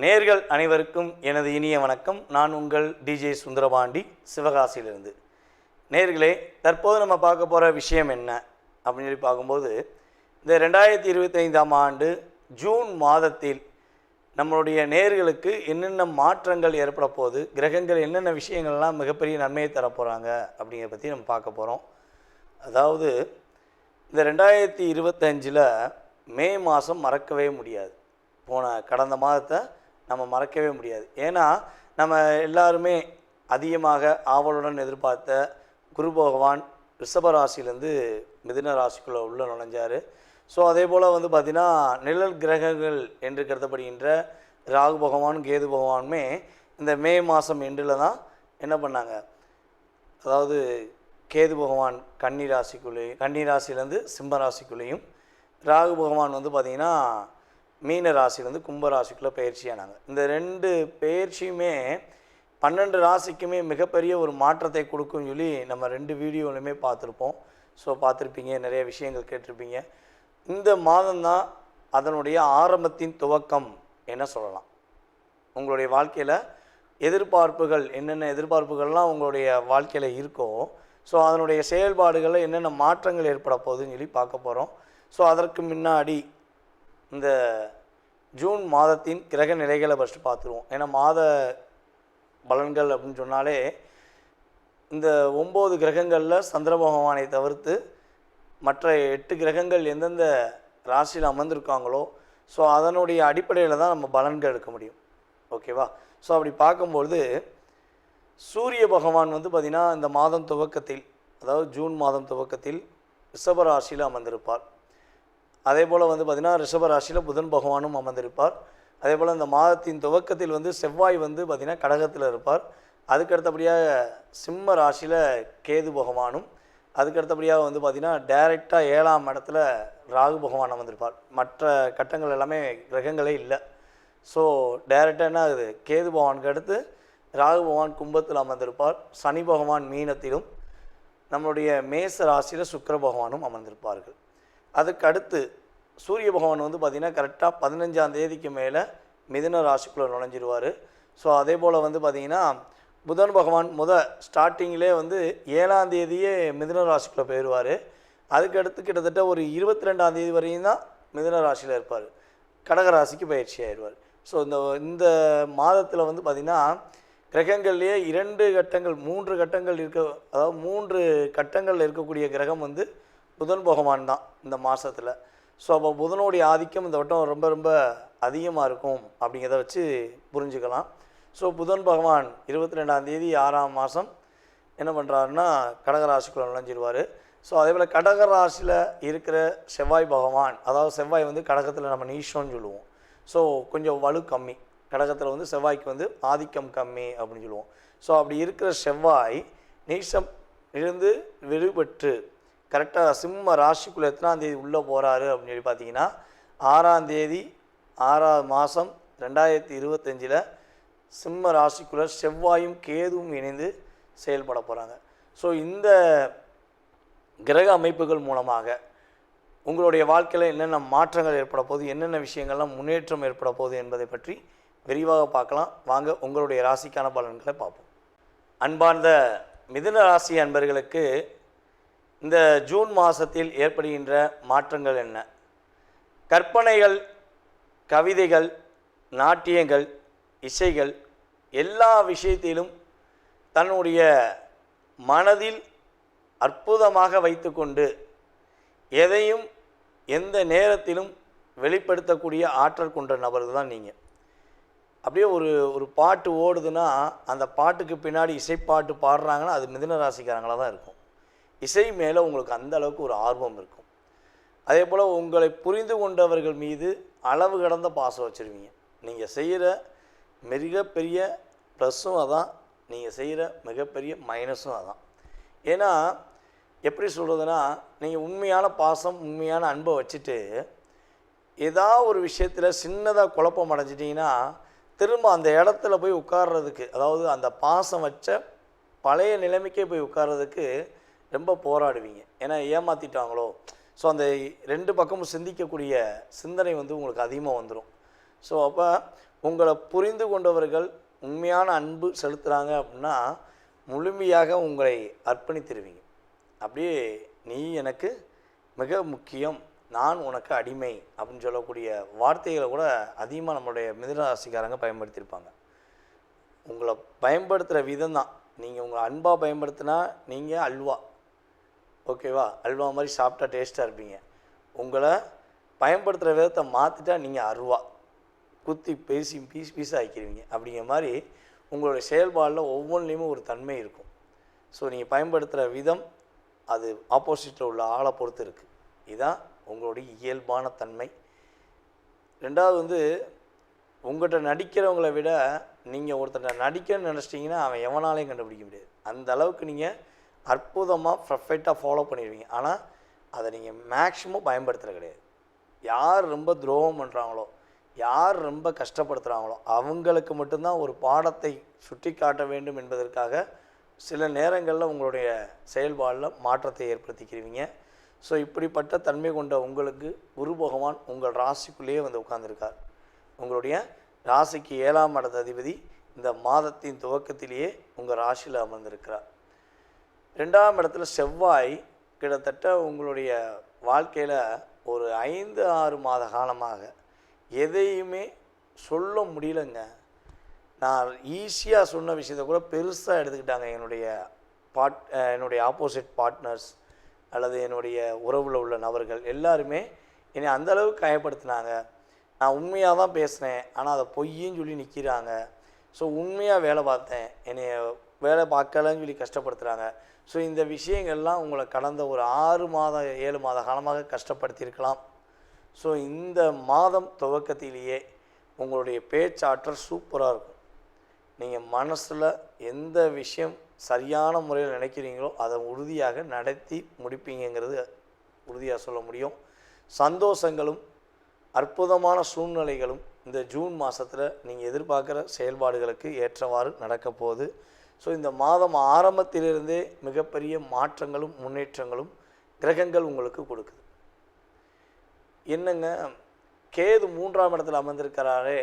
நேர்கள் அனைவருக்கும் எனது இனிய வணக்கம். நான் உங்கள் டிஜே சுந்தரபாண்டி, சிவகாசியிலிருந்து. நேர்களே, தற்போது நம்ம பார்க்க போகிற விஷயம் என்ன அப்படின்னு சொல்லி பார்க்கும்போது, இந்த 2025ஆம் ஆண்டு ஜூன் மாதத்தில் நம்மளுடைய நேர்களுக்கு என்னென்ன மாற்றங்கள் ஏற்பட போகுது, கிரகங்கள் என்னென்ன விஷயங்கள்லாம் மிகப்பெரிய நன்மையை தரப்போகிறாங்க அப்படிங்கிறத பற்றி நம்ம பார்க்க போகிறோம். அதாவது இந்த 2025 மே மாதம் மறக்கவே முடியாது. கடந்த மாதத்தை நம்ம மறக்கவே முடியாது. ஏன்னா நம்ம எல்லாருமே அதிகமாக ஆவலுடன் எதிர்பார்த்த குரு பகவான் ரிஷப ராசியிலேருந்து மிதுன ராசிக்குள்ளே உள்ள நுழைஞ்சார். ஸோ அதே போல் பார்த்திங்கன்னா நிழல் கிரகங்கள் என்று கருதப்படுகின்ற ராகு பகவான் கேது பகவானுமே இந்த மே மாதம் எண்டில் தான் என்ன பண்ணாங்க, அதாவது கேது பகவான் கன்னி ராசியிலேருந்து சிம்ம ராசிக்குள்ளேயும், ராகு பகவான் பார்த்திங்கன்னா மீன ராசிலேருந்து கும்ப ராசிக்குள்ளே பயிற்சியானாங்க. இந்த 2 பயிற்சியுமே 12 ராசிக்குமே மிகப்பெரிய ஒரு மாற்றத்தை கொடுக்கும்னு சொல்லி நம்ம 2 வீடியோலையுமே பார்த்துருப்போம். ஸோ பார்த்துருப்பீங்க, நிறைய விஷயங்கள் கேட்டிருப்பீங்க. இந்த மாதம்தான் அதனுடைய ஆரம்பத்தின் துவக்கம் என்ன சொல்லலாம். உங்களுடைய வாழ்க்கையில் எதிர்பார்ப்புகள் என்னென்ன எதிர்பார்ப்புகள்லாம் உங்களுடைய வாழ்க்கையில் இருக்கோ, ஸோ அதனுடைய செயல்பாடுகளில் என்னென்ன மாற்றங்கள் ஏற்பட போகுதுன்னு சொல்லி பார்க்க போகிறோம். ஸோ அதற்கு முன்னாடி இந்த ஜூன் மாதத்தின் கிரக நிலைகளை ஃபஸ்ட்டு பார்த்துருவோம். ஏன்னா மாத பலன்கள் அப்படின்னு சொன்னாலே இந்த 9 கிரகங்களில் சந்திர பகவானை தவிர்த்து மற்ற 8 கிரகங்கள் எந்தெந்த ராசியில் அமர்ந்திருக்காங்களோ, ஸோ அதனுடைய அடிப்படையில் தான் நம்ம பலன்கள் எடுக்க முடியும். ஓகேவா? ஸோ அப்படி பார்க்கும்பொழுது சூரிய பகவான் பார்த்திங்கன்னா இந்த மாதம் துவக்கத்தில், அதாவது ஜூன் மாதம் துவக்கத்தில் ரிஷப ராசியில் அமர்ந்திருப்பார். அதே போல் பார்த்திங்கன்னா ரிஷப ராசியில் புதன் பகவானும் அமர்ந்திருப்பார். அதே போல் இந்த மாதத்தின் துவக்கத்தில் செவ்வாய் பார்த்திங்கன்னா கடகத்தில் இருப்பார். அதுக்கடுத்தபடியாக சிம்ம ராசியில் கேது பகவானும், அதுக்கடுத்தபடியாக பார்த்திங்கன்னா டைரெக்டாக 7ஆம் இடத்துல ராகு பகவான் அமர்ந்திருப்பார். மற்ற கட்டங்கள் எல்லாமே கிரகங்களே இல்லை. ஸோ டைரெக்டாக என்ன ஆகுது, கேது பகவானுக்கு அடுத்து ராகு பகவான் கும்பத்தில் அமர்ந்திருப்பார். சனி பகவான் மீனத்திலும், நம்மளுடைய மேச ராசியில் சுக்கிர பகவானும் அமர்ந்திருப்பார்கள். அதுக்கு அடுத்து சூரிய பகவான் பார்த்திங்கன்னா கரெக்டாக 15ஆம் தேதிக்கு மேலே மிதுன ராசிக்குள்ளே நுழைஞ்சிருவார். ஸோ அதே போல் பார்த்திங்கன்னா புதன் பகவான் ஸ்டார்டிங்கிலே 7ஆம் தேதியே மிதுன ராசிக்குள்ளே போயிடுவார். அதுக்கடுத்து கிட்டத்தட்ட ஒரு 22ஆம் தேதி வரையும் தான் மிதுன ராசியில் இருப்பார். கடகராசிக்கு பயிற்சி ஆயிடுவார். ஸோ இந்த மாதத்தில் பார்த்திங்கன்னா கிரகங்கள்லேயே 2 கட்டங்கள் 3 கட்டங்கள் அதாவது 3 கட்டங்களில் இருக்கக்கூடிய கிரகம் புதன் பகவான் தான் இந்த மாதத்தில். ஸோ அப்போ புதனுடைய ஆதிக்கம் இந்த வட்டம் ரொம்ப ரொம்ப அதிகமாக இருக்கும் அப்படிங்கிறத வச்சு புரிஞ்சுக்கலாம். ஸோ புதன் பகவான் 22ஆம் தேதி 6ஆம் மாதம் என்ன பண்ணுறாருன்னா கடகராசிக்குள்ளே நுழைஞ்சிடுவார். ஸோ அதே போல் கடகராசியில் இருக்கிற செவ்வாய் பகவான், அதாவது செவ்வாய் கடகத்தில் நம்ம நீஷோன்னு சொல்லுவோம். ஸோ கொஞ்சம் வலு கம்மி, கடகத்தில் செவ்வாய்க்கு ஆதிக்கம் கம்மி அப்படின்னு சொல்லுவோம். ஸோ அப்படி இருக்கிற செவ்வாய் நீஷம் இருந்து விடுபட்டு கரெக்டாக சிம்ம ராசிக்குள்ளே எத்தனாம் தேதி உள்ளே போகிறாரு அப்படின்னு சொல்லி பார்த்தீங்கன்னா 6ஆம் தேதி 6ஆம் மாதம் 2025 சிம்ம ராசிக்குள்ளே செவ்வாயும் கேதுவும் இணைந்து செயல்பட போகிறாங்க. ஸோ இந்த கிரக அமைப்புகள் மூலமாக உங்களுடைய வாழ்க்கையில் என்னென்ன மாற்றங்கள் ஏற்பட போகுது, என்னென்ன விஷயங்கள்லாம் முன்னேற்றம் ஏற்பட போகுது என்பதை பற்றி விரிவாக பார்க்கலாம். வாங்க உங்களுடைய ராசிக்கான பலன்களை பார்ப்போம். அன்பார்ந்த மிதுன ராசி அன்பர்களுக்கு இந்த ஜூன் மாதத்தில் ஏற்படுகின்ற மாற்றங்கள் என்ன? கற்பனைகள், கவிதைகள், நாட்டியங்கள், இசைகள் எல்லா விஷயத்திலும் தன்னுடைய மனதில் அற்புதமாக வைத்துக்கொண்டு எதையும் எந்த நேரத்திலும் வெளிப்படுத்தக்கூடிய ஆற்றல் கொண்ட நபர்கள் தான் நீங்கள். அப்படியே ஒரு பாட்டு ஓடுதுன்னா அந்த பாட்டுக்கு பின்னாடி இசைப்பாட்டு பாடுறாங்கன்னா அது மிதுன ராசிக்காரங்களாக தான் இருக்கும். இசை மேலே உங்களுக்கு அந்த அளவுக்கு ஒரு ஆர்வம் இருக்கும். அதே போல் உங்களை புரிந்து கொண்டவர்கள் மீது அளவு கடந்த பாசம் வச்சுருவீங்க. நீங்கள் செய்கிற மிகப்பெரிய ப்ளஸ்ஸும் அதான், நீங்கள் செய்கிற மிகப்பெரிய மைனஸும் அதான். ஏன்னா எப்படி சொல்கிறதுனா, நீங்கள் உண்மையான பாசம் உண்மையான அன்பை வச்சுட்டு ஏதாவது ஒரு விஷயத்தில் சின்னதாக குழப்பம் அடைஞ்சிட்டிங்கன்னா திரும்ப அந்த இடத்துல போய் உட்கார்றதுக்கு, அதாவது அந்த பாசம் வச்ச பழைய நிலைமைக்கே போய் உட்கார்றதுக்கு ரொம்ப போராடுவீங்க. ஏன்னா ஏமாற்றிட்டாங்களோ, ஸோ அந்த 2 பக்கமும் சிந்திக்கக்கூடிய சிந்தனை உங்களுக்கு அதிகமாக வந்துடும். ஸோ அப்போ உங்களை புரிந்து கொண்டவர்கள் உண்மையான அன்பு செலுத்துகிறாங்க அப்படின்னா முழுமையாக உங்களை அர்ப்பணித்திருவீங்க. அப்படியே நீ எனக்கு மிக முக்கியம், நான் உனக்கு அடிமை அப்படின்னு சொல்லக்கூடிய வார்த்தைகளை கூட அதிகமாக நம்மளுடைய மிதுன ராசிக்காரங்க பயன்படுத்தியிருப்பாங்க. உங்களை பயன்படுத்துகிற விதம் தான். நீங்கள் உங்களை அன்பாக பயன்படுத்தினா நீங்கள் அல்வா, ஓகேவா, அல்வா மாதிரி சாப்பிட்டா டேஸ்ட்டாக இருப்பீங்க. உங்களை பயன்படுத்துகிற விதத்தை மாற்றிட்டா நீங்கள் அருவா, குத்தி பேசி பீஸாக ஆக்கிடுவீங்க. அப்படிங்கிற மாதிரி உங்களுடைய செயல்பாடில் ஒவ்வொன்றிலையுமே ஒரு தன்மை இருக்கும். ஸோ நீங்கள் பயன்படுத்துகிற விதம் அது ஆப்போசிட்டில் உள்ள ஆளை பொறுத்து இருக்குது. இதுதான் உங்களுடைய இயல்பான தன்மை. ரெண்டாவது உங்கள்கிட்ட நடிக்கிறவங்கள விட நீங்கள் ஒருத்தர் நடிக்கணும்னு நினச்சிட்டிங்கன்னா அவன் எவனாலையும் கண்டுபிடிக்க முடியாது. அந்த அளவுக்கு நீங்கள் அற்புதமாக பர்ஃபெக்டாக ஃபாலோ பண்ணிடுவீங்க. ஆனால் அதை நீங்கள் மேக்ஸிமம் பயன்படுத்துகிற கிடையாது. யார் ரொம்ப துரோகம் பண்ணுறாங்களோ, யார் ரொம்ப கஷ்டப்படுத்துகிறாங்களோ அவங்களுக்கு மட்டும்தான் ஒரு பாடத்தை சுட்டி காட்ட வேண்டும் என்பதற்காக சில நேரங்களில் உங்களுடைய செயல்பாடில் மாற்றத்தை ஏற்படுத்திக்கிறீங்க. ஸோ இப்படிப்பட்ட தன்மை கொண்ட உங்களுக்கு குரு பகவான் உங்கள் ராசிக்குள்ளேயே உட்கார்ந்துருக்கார். உங்களுடைய ராசிக்கு 7ஆம் இடத்த அதிபதி இந்த மாதத்தின் துவக்கத்திலேயே உங்கள் ராசியில் அமர்ந்திருக்கிறார். 2ஆம் இடத்துல செவ்வாய் கிட்டத்தட்ட உங்களுடைய வாழ்க்கையில் ஒரு 5-6 மாத காலமாக எதையுமே சொல்ல முடியலைங்க. நான் ஈஸியாக சொன்ன விஷயத்தை கூட பெருசாக எடுத்துக்கிட்டாங்க என்னுடைய ஆப்போசிட் பார்ட்னர்ஸ் அல்லது என்னுடைய உறவில் உள்ள நபர்கள் எல்லாருமே என்னை அந்தளவுக்கு காயப்படுத்தினாங்க. நான் உண்மையாக தான் பேசினேன், ஆனால் அதை பொய்ன்னு சொல்லி நிற்கிறாங்க. ஸோ உண்மையாக வேலை பார்த்தேன், என்னை வேலை பார்க்கலன்னு சொல்லி கஷ்டப்படுத்துகிறாங்க. ஸோ இந்த விஷயங்கள்லாம் உங்களை கடந்த ஒரு 6 மாதம் 7 மாத காலமாக கஷ்டப்படுத்தியிருக்கலாம். ஸோ இந்த மாதம் துவக்கத்திலேயே உங்களுடைய பேச்சாற்றல் சூப்பராக இருக்கும். நீங்கள் மனசில் எந்த விஷயம் சரியான முறையில் நினைக்கிறீங்களோ அதை உறுதியாக நடத்தி முடிப்பீங்கிறது உறுதியாக சொல்ல முடியும். சந்தோஷங்களும் அற்புதமான சூழ்நிலைகளும் இந்த ஜூன் மாதத்தில் நீங்கள் எதிர்பார்க்குற செயல்பாடுகளுக்கு ஏற்றவாறு நடக்க போகுது. ஸோ இந்த மாதம் ஆரம்பத்திலிருந்தே மிகப்பெரிய மாற்றங்களும் முன்னேற்றங்களும் கிரகங்கள் உங்களுக்கு கொடுக்குது. என்னங்க, கேது 3ஆம் இடத்துல அமர்ந்திருக்கிறாரே,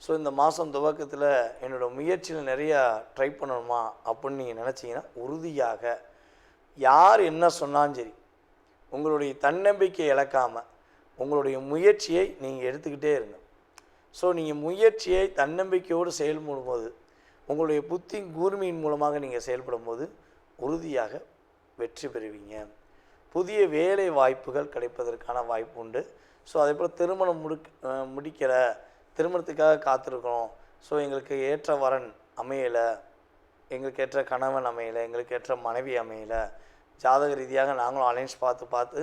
ஸோ இந்த மாதம் துவக்கத்தில் என்னோடய முயற்சியில் நிறையா ட்ரை பண்ணணுமா அப்படின்னு நீங்கள் நினச்சிங்கன்னா உறுதியாக யார் என்ன சொன்னாலும் சரி உங்களுடைய தன்னம்பிக்கை இழக்காமல் உங்களுடைய முயற்சியை நீங்கள் எடுத்துக்கிட்டே இருங்க. ஸோ நீங்கள் முயற்சியை தன்னம்பிக்கையோடு செயல்படும்போது உங்களுடைய புத்தி கூர்மையின் மூலமாக நீங்கள் செயல்படும் போது உறுதியாக வெற்றி பெறுவீங்க. புதிய வேலை வாய்ப்புகள் கிடைப்பதற்கான வாய்ப்பு உண்டு. ஸோ அதே போல் திருமணம் முடிக்கிற திருமணத்துக்காக காத்திருக்கிறோம், ஸோ எங்களுக்கு ஏற்ற வரன் அமையலை, எங்களுக்கு ஏற்ற கணவன் அமையலை, எங்களுக்கு ஏற்ற மனைவி அமையலை, ஜாதக ரீதியாக நாங்களும் அலைன்ஸ் பார்த்து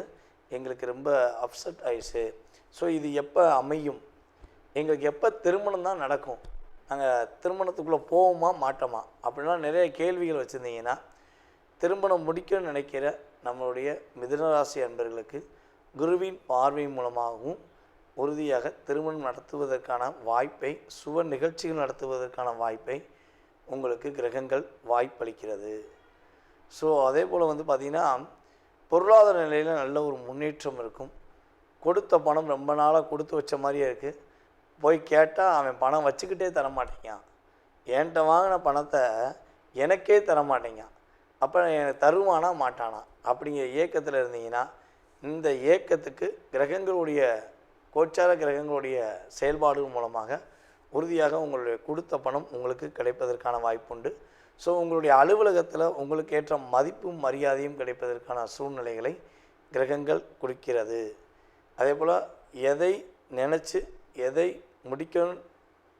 எங்களுக்கு ரொம்ப அப்செட் ஆயிடுச்சு. ஸோ இது எப்போ அமையும், எங்களுக்கு எப்போ திருமணம் தான் நடக்கும், நாங்கள் திருமணத்துக்குள்ளே போவோமா மாட்டோமா அப்படின்லாம் நிறைய கேள்விகள் வச்சுருந்தீங்கன்னா திருமணம் முடிக்கணும்னு நினைக்கிற நம்மளுடைய மிதுனராசி அன்பர்களுக்கு குருவின் பார்வை மூலமாகவும் உறுதியாக திருமணம் நடத்துவதற்கான வாய்ப்பை, சுப நிகழ்ச்சிகள் நடத்துவதற்கான வாய்ப்பை உங்களுக்கு கிரகங்கள் வாய்ப்பளிக்கிறது. ஸோ அதே போல் பார்த்திங்கன்னா பொருளாதார நிலையில் நல்ல ஒரு முன்னேற்றம் இருக்கும். கொடுத்த பணம் ரொம்ப நாளாக கொடுத்து வச்ச மாதிரியே இருக்குது. போய் கேட்டால் அவன் பணம் வச்சுக்கிட்டே தரமாட்டேங்கான், என்கிட்ட வாங்கின பணத்தை எனக்கே தரமாட்டேங்கான், அப்போ எனக்கு தருவானா மாட்டானா அப்படிங்கிற ஏக்கத்தில் இருந்தீங்கன்னா இந்த ஏக்கத்துக்கு கிரகங்களுடைய கோச்சார கிரகங்களுடைய செயல்பாடுகள் மூலமாக உறுதியாக உங்களுடைய கொடுத்த பணம் உங்களுக்கு கிடைப்பதற்கான வாய்ப்புண்டு. ஸோ உங்களுடைய அலுவலகத்தில் உங்களுக்கு ஏற்ற மதிப்பும் மரியாதையும் கிடைப்பதற்கான சூழ்நிலைகளை கிரகங்கள் கொடுக்கிறது. அதே போல் எதை நினச்சி எதை முடிக்கணும்னு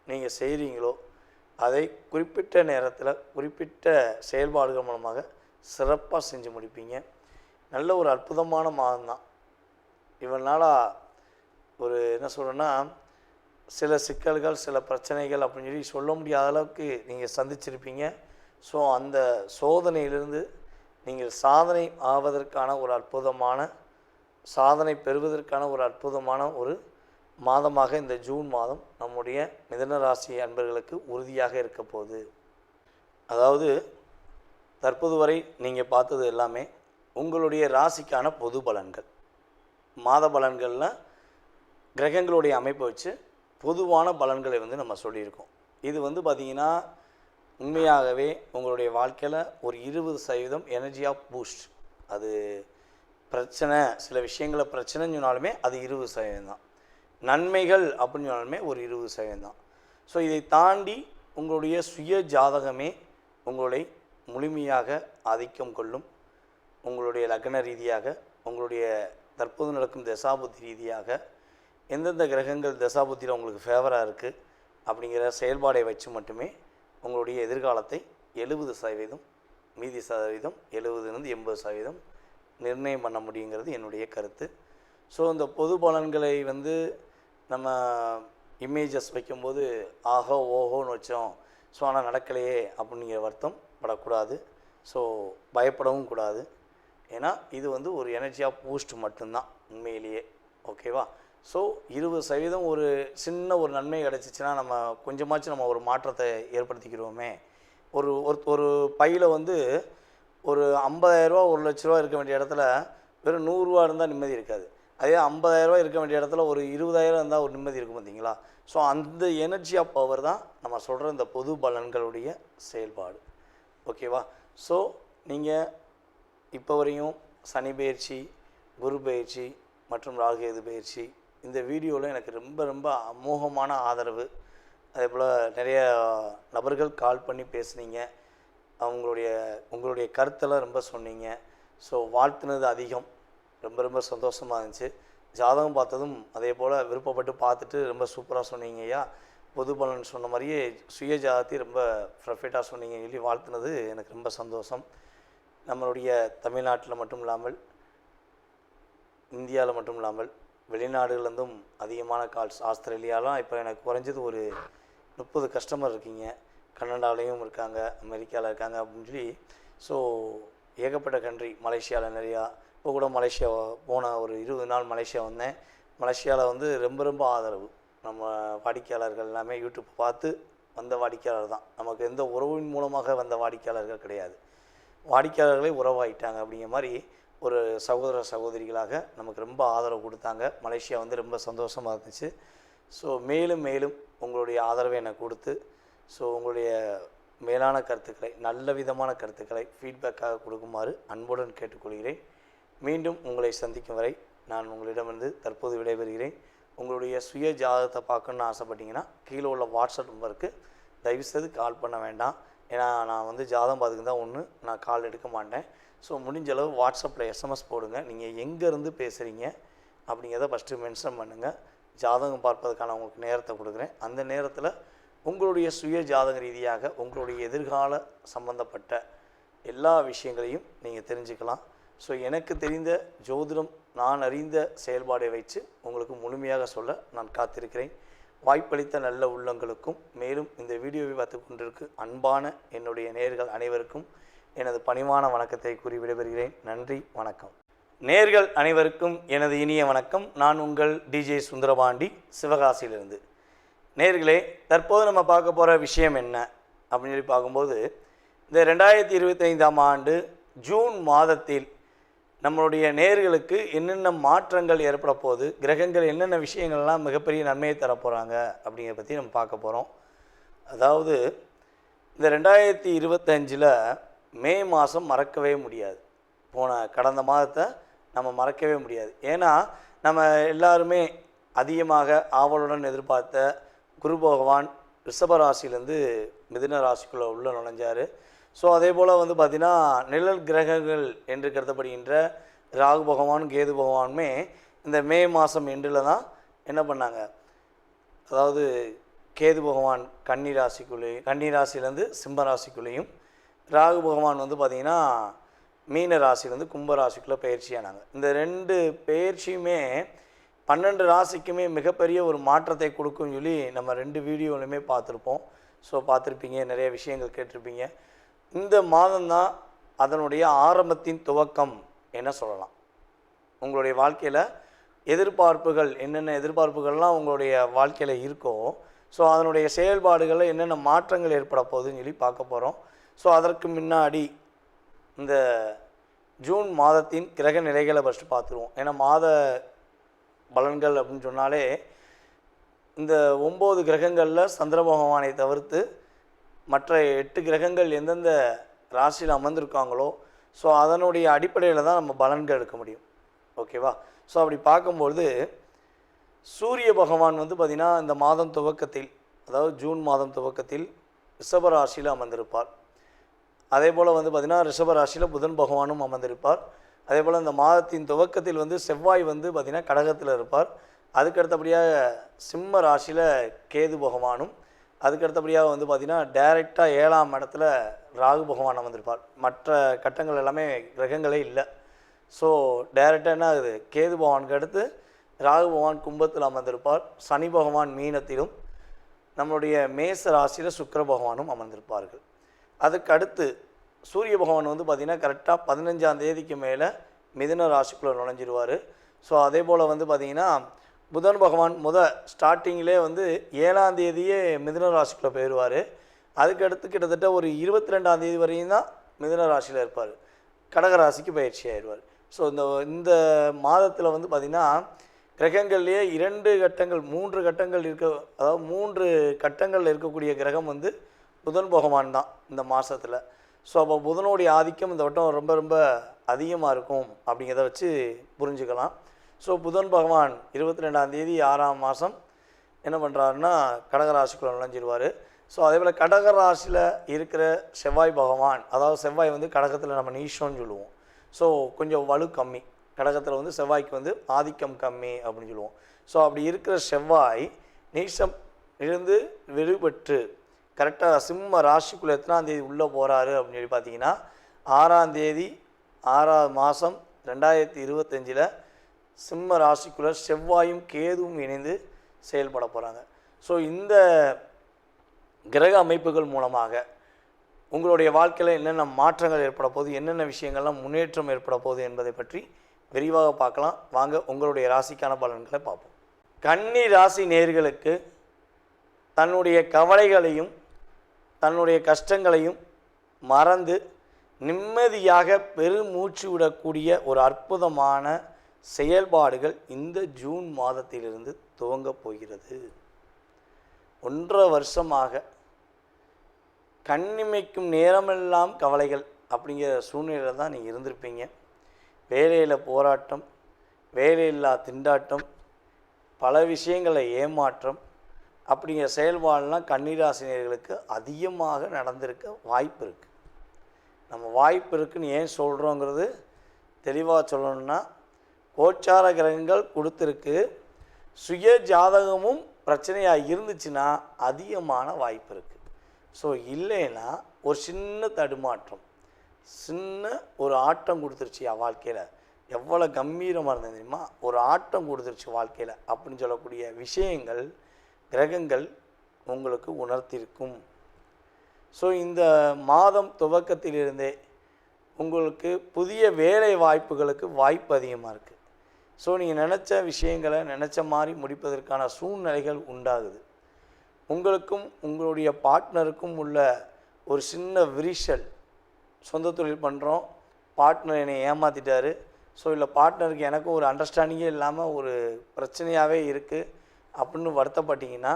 நீங்கள் செய்கிறீங்களோ அதை குறிப்பிட்ட நேரத்தில் குறிப்பிட்ட செயல்பாடுகள் மூலமாக சிறப்பாக செஞ்சு முடிப்பீங்க. நல்ல ஒரு அற்புதமான மாதம் தான். இவனால் ஒரு என்ன சொல்கிறேன்னா சில சிக்கல்கள் சில பிரச்சனைகள் அப்படின்னு சொல்லி சொல்ல முடியாத அளவுக்கு நீங்கள் சந்திச்சிருப்பீங்க. ஸோ அந்த சோதனையிலிருந்து நீங்கள் சாதனை ஆவதற்கான ஒரு அற்புதமான சாதனை பெறுவதற்கான ஒரு அற்புதமான ஒரு மாதமாக இந்த ஜூன் மாதம் நம்முடைய மிதுனராசி அன்பர்களுக்கு உறுதியாக இருக்க போகுது. அதாவது தற்போது வரை நீங்கள் பார்த்தது எல்லாமே உங்களுடைய ராசிக்கான பொது பலன்கள். மாத பலன்களில் கிரகங்களுடைய அமைப்பை வச்சு பொதுவான பலன்களை வந்து நம்ம சொல்லியிருக்கோம். இது வந்து பார்த்திங்கன்னா உண்மையாகவே உங்களுடைய வாழ்க்கையில் ஒரு 20% எனர்ஜி ஆஃப் பூஸ்ட். அது பிரச்சனை, சில விஷயங்களில் பிரச்சனைன்னு சொன்னாலுமே அது 20% தான். நன்மைகள் அப்படின்னு சொன்னாலுமே ஒரு 20% தான். ஸோ இதை தாண்டி உங்களுடைய சுய ஜாதகமே உங்களை முழுமையாக ஆதிக்கம் கொள்ளும். உங்களுடைய லக்ன ரீதியாக, உங்களுடைய தற்போது நடக்கும் தசாபுத்தி ரீதியாக எந்தெந்த கிரகங்கள் தசாபுத்தியில் உங்களுக்கு ஃபேவராக இருக்குது அப்படிங்கிற செயல்பாடை வச்சு மட்டுமே உங்களுடைய எதிர்காலத்தை 70%, மீதி சதவீதம் 70லேருந்து 80% நிர்ணயம் பண்ண முடியுங்கிறது என்னுடைய கருத்து. ஸோ இந்த பொது பலன்களை வந்து நம்ம இமேஜஸ் வைக்கும்போது ஆஹோ ஓஹோன்னு வச்சோம், ஸோ ஆனால் நடக்கலையே அப்படிங்கிற வருத்தம் படக்கூடாது. ஸோ பயப்படவும் கூடாது. ஏன்னா இது வந்து ஒரு எனர்ஜி ஆஃப் பூஸ்ட் மட்டும்தான் உண்மையிலேயே. ஓகேவா? ஸோ 20% ஒரு சின்ன ஒரு நன்மை கிடச்சிச்சின்னா நம்ம கொஞ்சமாச்சும் நம்ம ஒரு மாற்றத்தை ஏற்படுத்திக்கிறோமே. ஒரு ஒரு பையில் வந்து ஒரு 50,000 1 லட்ச ரூபா இருக்க வேண்டிய இடத்துல வெறும் 100 ரூபா இருந்தால் நிம்மதி இருக்காது. அதே 50,000 இருக்க வேண்டிய இடத்துல ஒரு 20,000 இருந்தால் ஒரு நிம்மதி இருக்கும், பார்த்தீங்களா? ஸோ அந்த எனர்ஜி ஆஃப் பவர் தான் நம்ம சொல்கிற இந்த பொது பலன்களுடைய செயல்பாடு. ஓகேவா? ஸோ நீங்கள் இப்போ வரையும் சனி பயிற்சி, குரு பயிற்சி மற்றும் ராகுகேது பயிற்சி இந்த வீடியோவில் எனக்கு ரொம்ப ரொம்ப அமோகமான ஆதரவு. அதே போல் நிறைய நபர்கள் கால் பண்ணி பேசுனீங்க, உங்களுடைய கருத்தெல்லாம் ரொம்ப சொன்னீங்க. ஸோ வாழ்த்துனது அதிகம், ரொம்ப ரொம்ப சந்தோஷமாக இருந்துச்சு. ஜாதகம் பார்த்ததும் அதே போல் விருப்பப்பட்டு பார்த்துட்டு ரொம்ப சூப்பராக சொன்னீங்க ஐயா. பொது பலன் சொன்ன மாதிரியே சுய ஜாதகத்தை ரொம்ப பர்ஃபெக்டாக சொன்னீங்கன்னு சொல்லி வாழ்த்துனது எனக்கு ரொம்ப சந்தோஷம். நம்மளுடைய தமிழ்நாட்டில் மட்டும் இல்லாமல், இந்தியாவில் மட்டும் இல்லாமல், வெளிநாடுகள்லேருந்தும் அதிகமான கால்ஸ். ஆஸ்திரேலியாலாம் இப்போ எனக்கு குறைஞ்சது ஒரு 30 கஸ்டமர் இருக்கீங்க. கனடாவிலையும் இருக்காங்க, அமெரிக்காவில் இருக்காங்க அப்படின்னு சொல்லி. ஸோ ஏகப்பட்ட கண்ட்ரி, மலேசியாவில் நிறையா. இப்போ கூட மலேசியா போன ஒரு 20 நாள் மலேசியா வந்தேன். மலேசியாவில் வந்து ரொம்ப ரொம்ப ஆதரவு. நம்ம வாடிக்கையாளர்கள் எல்லாமே யூடியூப் பார்த்து வந்த வாடிக்கையாளர் தான். நமக்கு எந்த உறவின் மூலமாக வந்த வாடிக்கையாளர்கள் கிடையாது. வாடிக்கையாளர்களே உறவாயிட்டாங்க. அப்படிங்கிற மாதிரி ஒரு சகோதர சகோதரிகளாக நமக்கு ரொம்ப ஆதரவு கொடுத்தாங்க. மலேசியா வந்து ரொம்ப சந்தோஷமாக இருந்துச்சு. ஸோ மேலும் மேலும் உங்களுடைய ஆதரவை எனக்கு கொடுத்து, ஸோ உங்களுடைய மேலான கருத்துக்களை, நல்ல விதமான கருத்துக்களை ஃபீட்பேக்காக கொடுக்குமாறு அன்புடன் கேட்டுக்கொள்கிறேன். மீண்டும் உங்களை சந்திக்கும் வரை நான் உங்களிடமிருந்து தற்போது விடைபெறுகிறேன். உங்களுடைய சுய ஜாதகத்தை பார்க்கணுன்னு ஆசைப்பட்டீங்கன்னா கீழே உள்ள வாட்ஸ்அப் நம்பருக்கு தயவுசெய்து கால் பண்ண வேண்டாம். ஏன்னா நான் வந்து ஜாதகம் பார்த்துக்கு தான் ஒன்று, நான் கால் எடுக்க மாட்டேன். ஸோ முடிஞ்சளவு வாட்ஸ்அப்பில் எஸ்எம்எஸ் போடுங்க. நீங்கள் எங்கேருந்து பேசுகிறீங்க அப்படிங்கிறத ஃபஸ்ட்டு மென்ஷன் பண்ணுங்கள். ஜாதகம் பார்ப்பதற்கான உங்களுக்கு நேரத்தை கொடுக்குறேன். அந்த நேரத்தில் உங்களுடைய சுய ஜாதக ரீதியாக உங்களுடைய எதிர்கால சம்பந்தப்பட்ட எல்லா விஷயங்களையும் நீங்கள் தெரிஞ்சுக்கலாம். ஸோ எனக்கு தெரிந்த ஜோதிடம், நான் அறிந்த செயல்பாடை வைத்து உங்களுக்கு முழுமையாக சொல்ல நான் காத்திருக்கிறேன். வாய்ப்பளித்த நல்ல உள்ளங்களுக்கும், மேலும் இந்த வீடியோவை பார்த்து கொண்டிருக்கு அன்பான என்னுடைய நேயர்கள் அனைவருக்கும் எனது பணிவான வணக்கத்தை கூறி விடைபெறுகிறேன். நன்றி, வணக்கம். நேயர்கள் அனைவருக்கும் எனது இனிய வணக்கம். நான் உங்கள் டிஜே சுந்தரபாண்டி, சிவகாசியிலிருந்து. நேயர்களே, தற்போது நம்ம பார்க்க போகிற விஷயம் என்ன அப்படின்னு சொல்லி பார்க்கும்போது, இந்த 2025ஆம் ஆண்டு ஜூன் மாதத்தில் நம்மளுடைய நேயர்களுக்கு என்னென்ன மாற்றங்கள் ஏற்பட போகுது, கிரகங்கள் என்னென்ன விஷயங்கள்லாம் மிகப்பெரிய நன்மையை தரப்போகிறாங்க அப்படிங்கிறத பற்றி நம்ம பார்க்க போகிறோம். அதாவது இந்த 2025 மே மாதம் மறக்கவே முடியாது. கடந்த மாதத்தை நம்ம மறக்கவே முடியாது. ஏன்னா நம்ம எல்லாருமே அதிகமாக ஆவலுடன் எதிர்பார்த்த குரு பகவான் ரிஷபராசிலேருந்து மிதுன ராசிக்குள்ளே உள்ள நுழைஞ்சார். ஸோ அதே போல் வந்து பார்த்திங்கன்னா நிழல் கிரகங்கள் என்று கருதப்படுகின்ற ராகு பகவான், கேது பகவானுமே இந்த மே மாதம் எண்டில் தான் என்ன பண்ணாங்க, அதாவது கேது பகவான் கன்னி ராசிலேருந்து சிம்ம ராசிக்குள்ளேயும், ராகு பகவான் வந்து பார்த்திங்கன்னா மீன ராசிலேருந்து கும்ப ராசிக்குள்ளே பயிற்சியானாங்க. இந்த 2 பயிற்சியுமே 12 ராசிக்குமே மிகப்பெரிய ஒரு மாற்றத்தை கொடுக்கும்னு சொல்லி நம்ம 2 வீடியோலையுமே பார்த்துருப்போம். ஸோ பார்த்துருப்பீங்க, நிறைய விஷயங்கள் கேட்டிருப்பீங்க. இந்த மாதம்தான் அதனுடைய ஆரம்பத்தின் துவக்கம் என்ன சொல்லலாம். உங்களுடைய வாழ்க்கையில் எதிர்பார்ப்புகள், என்னென்ன எதிர்பார்ப்புகள்லாம் உங்களுடைய வாழ்க்கையில் இருக்கோ, ஸோ அதனுடைய செயல்பாடுகளில் என்னென்ன மாற்றங்கள் ஏற்பட போகுதுன்னு சொல்லி பார்க்க போகிறோம். ஸோ அதற்கு முன்னாடி இந்த ஜூன் மாதத்தின் கிரக நிலைகளை ஃபஸ்ட்டு பார்த்துருவோம். ஏன்னா மாத பலன்கள் அப்படின்னு சொன்னாலே இந்த 9 கிரகங்களில் சந்திர பகவானை தவிர்த்து மற்ற 8 கிரகங்கள் எந்தெந்த ராசியில் அமர்ந்திருக்காங்களோ ஸோ அதனுடைய அடிப்படையில் தான் நம்ம பலன்கள் எடுக்க முடியும். ஓகேவா? ஸோ அப்படி பார்க்கும்பொழுது சூரிய பகவான் வந்து பார்த்திங்கன்னா இந்த மாதம் துவக்கத்தில், அதாவது ஜூன் மாதம் துவக்கத்தில் ரிஷப ராசியில் அமர்ந்திருப்பார். அதே போல் வந்து பார்த்திங்கன்னா ரிஷப ராசியில் புதன் பகவானும் அமர்ந்திருப்பார். அதே போல் இந்த மாதத்தின் துவக்கத்தில் வந்து செவ்வாய் வந்து பார்த்திங்கன்னா கடகத்தில் இருப்பார். அதுக்கடுத்தபடியாக சிம்ம ராசியில் கேது பகவானும், அதுக்கடுத்தபடியாக வந்து பார்த்திங்கன்னா டைரெக்டாக 7ஆம் இடத்துல ராகு பகவான் அமர்ந்திருப்பார். மற்ற கட்டங்கள் எல்லாமே கிரகங்களே இல்லை. ஸோ டைரெக்டாக என்ன ஆகுது, கேது பகவானுக்கு அடுத்து ராகு பகவான் கும்பத்தில் அமர்ந்திருப்பார். சனி பகவான் மீனத்திலும், நம்மளுடைய மேச ராசியில் சுக்கிர பகவானும் அமர்ந்திருப்பார்கள். அதுக்கு அடுத்து சூரிய பகவான் வந்து பார்த்திங்கன்னா கரெக்டாக 15ஆம் தேதிக்கு மேலே மிதுன ராசிக்குள்ளே நுழைஞ்சிருவார். ஸோ அதே போல் வந்து பார்த்திங்கன்னா புதன் பகவான் ஸ்டார்டிங்கிலே வந்து 7ஆம் தேதியே மிதுன ராசிக்குள்ளே போயிடுவார். அதுக்கடுத்து கிட்டத்தட்ட ஒரு 22ஆம் தேதி வரையும் தான் மிதுன ராசியில் இருப்பார். கடகராசிக்கு பயிற்சி ஆயிடுவார். ஸோ இந்த மாதத்தில் வந்து பார்த்திங்கன்னா கிரகங்கள்லேயே 2 கட்டங்கள் 3 கட்டங்கள் அதாவது 3 கட்டங்களில் இருக்கக்கூடிய கிரகம் வந்து புதன் பகவான் தான் இந்த மாதத்தில். ஸோ அப்போ புதனுடைய ஆதிக்கம் இந்த வட்டம் ரொம்ப ரொம்ப அதிகமாக இருக்கும் அப்படிங்கிறத வச்சு புரிஞ்சுக்கலாம். ஸோ புதன் பகவான் 22ஆம் தேதி 6ஆம் மாதம் என்ன பண்ணுறாருன்னா கடகராசிக்குள்ளே நுழைஞ்சிருவார். ஸோ அதே போல் கடகராசியில் இருக்கிற செவ்வாய் பகவான், அதாவது செவ்வாய் வந்து கடகத்தில் நம்ம நீஷோன்னு சொல்லுவோம். ஸோ கொஞ்சம் வலு கம்மி, கடகத்தில் வந்து செவ்வாய்க்கு வந்து ஆதிக்கம் கம்மி அப்படின்னு சொல்லுவோம். ஸோ அப்படி இருக்கிற செவ்வாய் நீஷம் இருந்து விடுபட்டு கரெக்டாக சிம்ம ராசிக்குள்ளே எத்தனாம் தேதி உள்ளே போகிறாரு அப்படின்னு சொல்லி பார்த்தீங்கன்னா 6ஆம் தேதி 6ஆம் மாதம் 2025 சிம்ம ராசிக்குள்ளே செவ்வாயும் கேதுவும் இணைந்து செயல்பட போகிறாங்க. ஸோ இந்த கிரக அமைப்புகள் மூலமாக உங்களுடைய வாழ்க்கையில் என்னென்ன மாற்றங்கள் ஏற்பட போகுது, என்னென்ன விஷயங்கள்லாம் முன்னேற்றம் ஏற்பட போகுது என்பதை பற்றி விரிவாக பார்க்கலாம். வாங்க உங்களுடைய ராசிக்கான பலன்களை பார்ப்போம். கன்னி ராசி நேயர்களுக்கு தன்னுடைய கவலைகளையும் தன்னுடைய கஷ்டங்களையும் மறந்து நிம்மதியாக பெருமூச்சு விடக்கூடிய ஒரு அற்புதமான செயல்பாடுகள் இந்த ஜூன் மாதத்திலிருந்து துவங்கப் போகிறது. 1.5 வருஷமாக கண்ணிமைக்கும் நேரமெல்லாம் கவலைகள் அப்படிங்கிற சூழ்நிலையில் தான் நீங்கள் இருந்திருப்பீங்க. வேலையில் போராட்டம், வேலையில்லா திண்டாட்டம், பல விஷயங்களை ஏமாற்றம் அப்படிங்கிற செயல்பாடுலாம் கன்னிராசினியர்களுக்கு அதிகமாக நடந்திருக்க வாய்ப்பு இருக்குது. நம்ம வாய்ப்பு இருக்குதுன்னு ஏன் சொல்கிறோங்கிறது தெளிவாக சொல்லணும்னா, கோச்சார கிரகங்கள் கொடுத்துருக்கு, சுய ஜாதகமும் பிரச்சனையாக இருந்துச்சுன்னா அதிகமான வாய்ப்பு இருக்குது. ஸோ இல்லைன்னா ஒரு சின்ன தடுமாற்றம், சின்ன ஒரு ஆட்டம் கொடுத்துருச்சு வாழ்க்கையில், எவ்வளோ கம்பீரமாக இருந்தது தெரியுமா, ஒரு ஆட்டம் கொடுத்துருச்சு வாழ்க்கையில் அப்படின்னு சொல்லக்கூடிய விஷயங்கள் கிரகங்கள் உங்களுக்கு உணர்த்திருக்கும். ஸோ இந்த மாதம் துவக்கத்திலிருந்தே உங்களுக்கு புதிய வேலை வாய்ப்புகளுக்கு வாய்ப்பு அதிகமாக இருக்குது. ஸோ நீங்கள் நினச்ச விஷயங்களை நினச்ச மாதிரி முடிப்பதற்கான சூழ்நிலைகள் உண்டாகுது. உங்களுக்கும் உங்களுடைய பார்ட்னருக்கும் உள்ள ஒரு சின்ன விரிசல், சொந்த தொழில் பண்ணுறோம், பார்ட்னர் என்னை ஏமாற்றிட்டாரு, ஸோ இல்லை பார்ட்னருக்கு எனக்கும் ஒரு அண்டர்ஸ்டாண்டிங்கே இல்லாமல் ஒரு பிரச்சனையாகவே இருக்குது அப்படின்னு வருத்தப்பட்டீங்கன்னா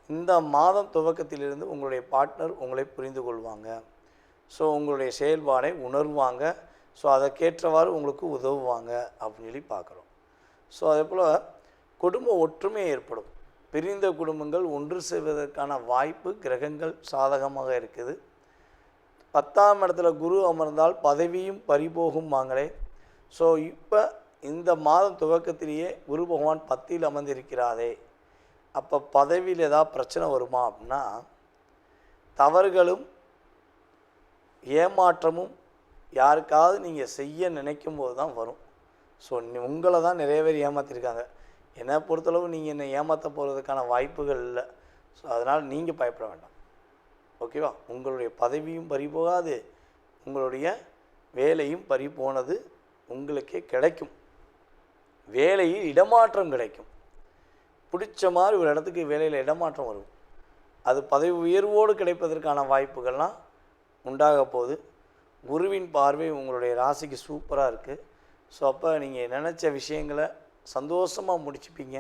இந்த மாதம் துவக்கத்திலிருந்து உங்களுடைய பார்ட்னர் உங்களை புரிந்து கொள்வாங்க. ஸோ உங்களுடைய செயல்பாடை உணர்வாங்க. ஸோ அதற்கேற்றவாறு உங்களுக்கு உதவுவாங்க அப்படின்னு சொல்லி பார்க்குறோம். ஸோ அதே போல் குடும்ப ஒற்றுமை ஏற்படும். பிரிந்த குடும்பங்கள் ஒன்று சேர்வதற்கான வாய்ப்பு கிரகங்கள் சாதகமாக இருக்குது. 10ஆம் இடத்துல குரு அமர்ந்தால் பதவியும் பறிபோகும் வாங்களே. ஸோ இப்போ இந்த மாதம் துவக்கத்திலேயே குரு பகவான் 10ல் அமர்ந்திருக்கிறாரே, அப்போ பதவியில் ஏதாவது பிரச்சனை வருமா அப்படின்னா தவறுகளும் ஏமாற்றமும் யாருக்காவது நீங்கள் செய்ய நினைக்கும் போது தான் வரும். ஸோ உங்களை தான் நிறைய பேர் ஏமாற்றிருக்காங்க. என்னை பொறுத்தளவு நீங்கள் என்னை ஏமாற்ற போகிறதுக்கான வாய்ப்புகள் இல்லை. ஸோ அதனால் நீங்கள் பயப்பட வேண்டாம். ஓகேவா? உங்களுடைய பதவியும் பறி போகாது, உங்களுடைய வேலையும் பறி போனது உங்களுக்கே கிடைக்கும். வேலையில் இடமாற்றம் கிடைக்கும். பிடிச்ச மாதிரி ஒரு இடத்துக்கு வேலையில் இடமாற்றம் வரும். அது பதவி உயர்வோடு கிடைப்பதற்கான வாய்ப்புகள்லாம் உண்டாக போகுது. குருவின் பார்வை உங்களுடைய ராசிக்கு சூப்பராக இருக்குது. ஸோ அப்போ நீங்கள் நினச்ச விஷயங்களை சந்தோஷமாக முடிச்சுப்பீங்க.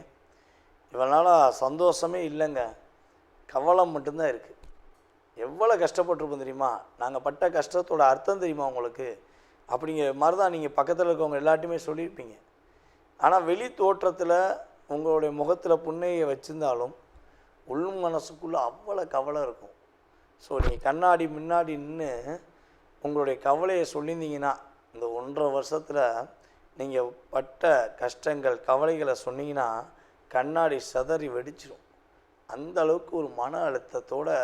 இவ்வளோ நாளாக சந்தோஷமே இல்லைங்க, கவலை மட்டும்தான் இருக்குது. எவ்வளோ கஷ்டப்பட்டுருப்போம் தெரியுமா, நாங்கள் பட்ட கஷ்டத்தோட அர்த்தம் தெரியுமா உங்களுக்கு, அப்படிங்கிற மாதிரி தான் நீங்கள் பக்கத்தில் இருக்கவங்க எல்லாட்டையுமே சொல்லியிருப்பீங்க. ஆனால் வெளி தோற்றத்தில் உங்களுடைய முகத்தில் புன்னையை வச்சுருந்தாலும் உள் மனசுக்குள்ளே அவ்வளோ கவலை இருக்கும். ஸோ நீங்கள் கண்ணாடி முன்னாடி நின்று உங்களுடைய கவலையை சொல்லியிருந்தீங்கன்னா, இந்த 1.5 வருஷத்தில் நீங்கள் பட்ட கஷ்டங்கள் கவலைகளை சொன்னீங்கன்னா கண்ணாடி சதறி வெடிச்சிடும். அந்த அளவுக்கு ஒரு மன அழுத்தத்தோடு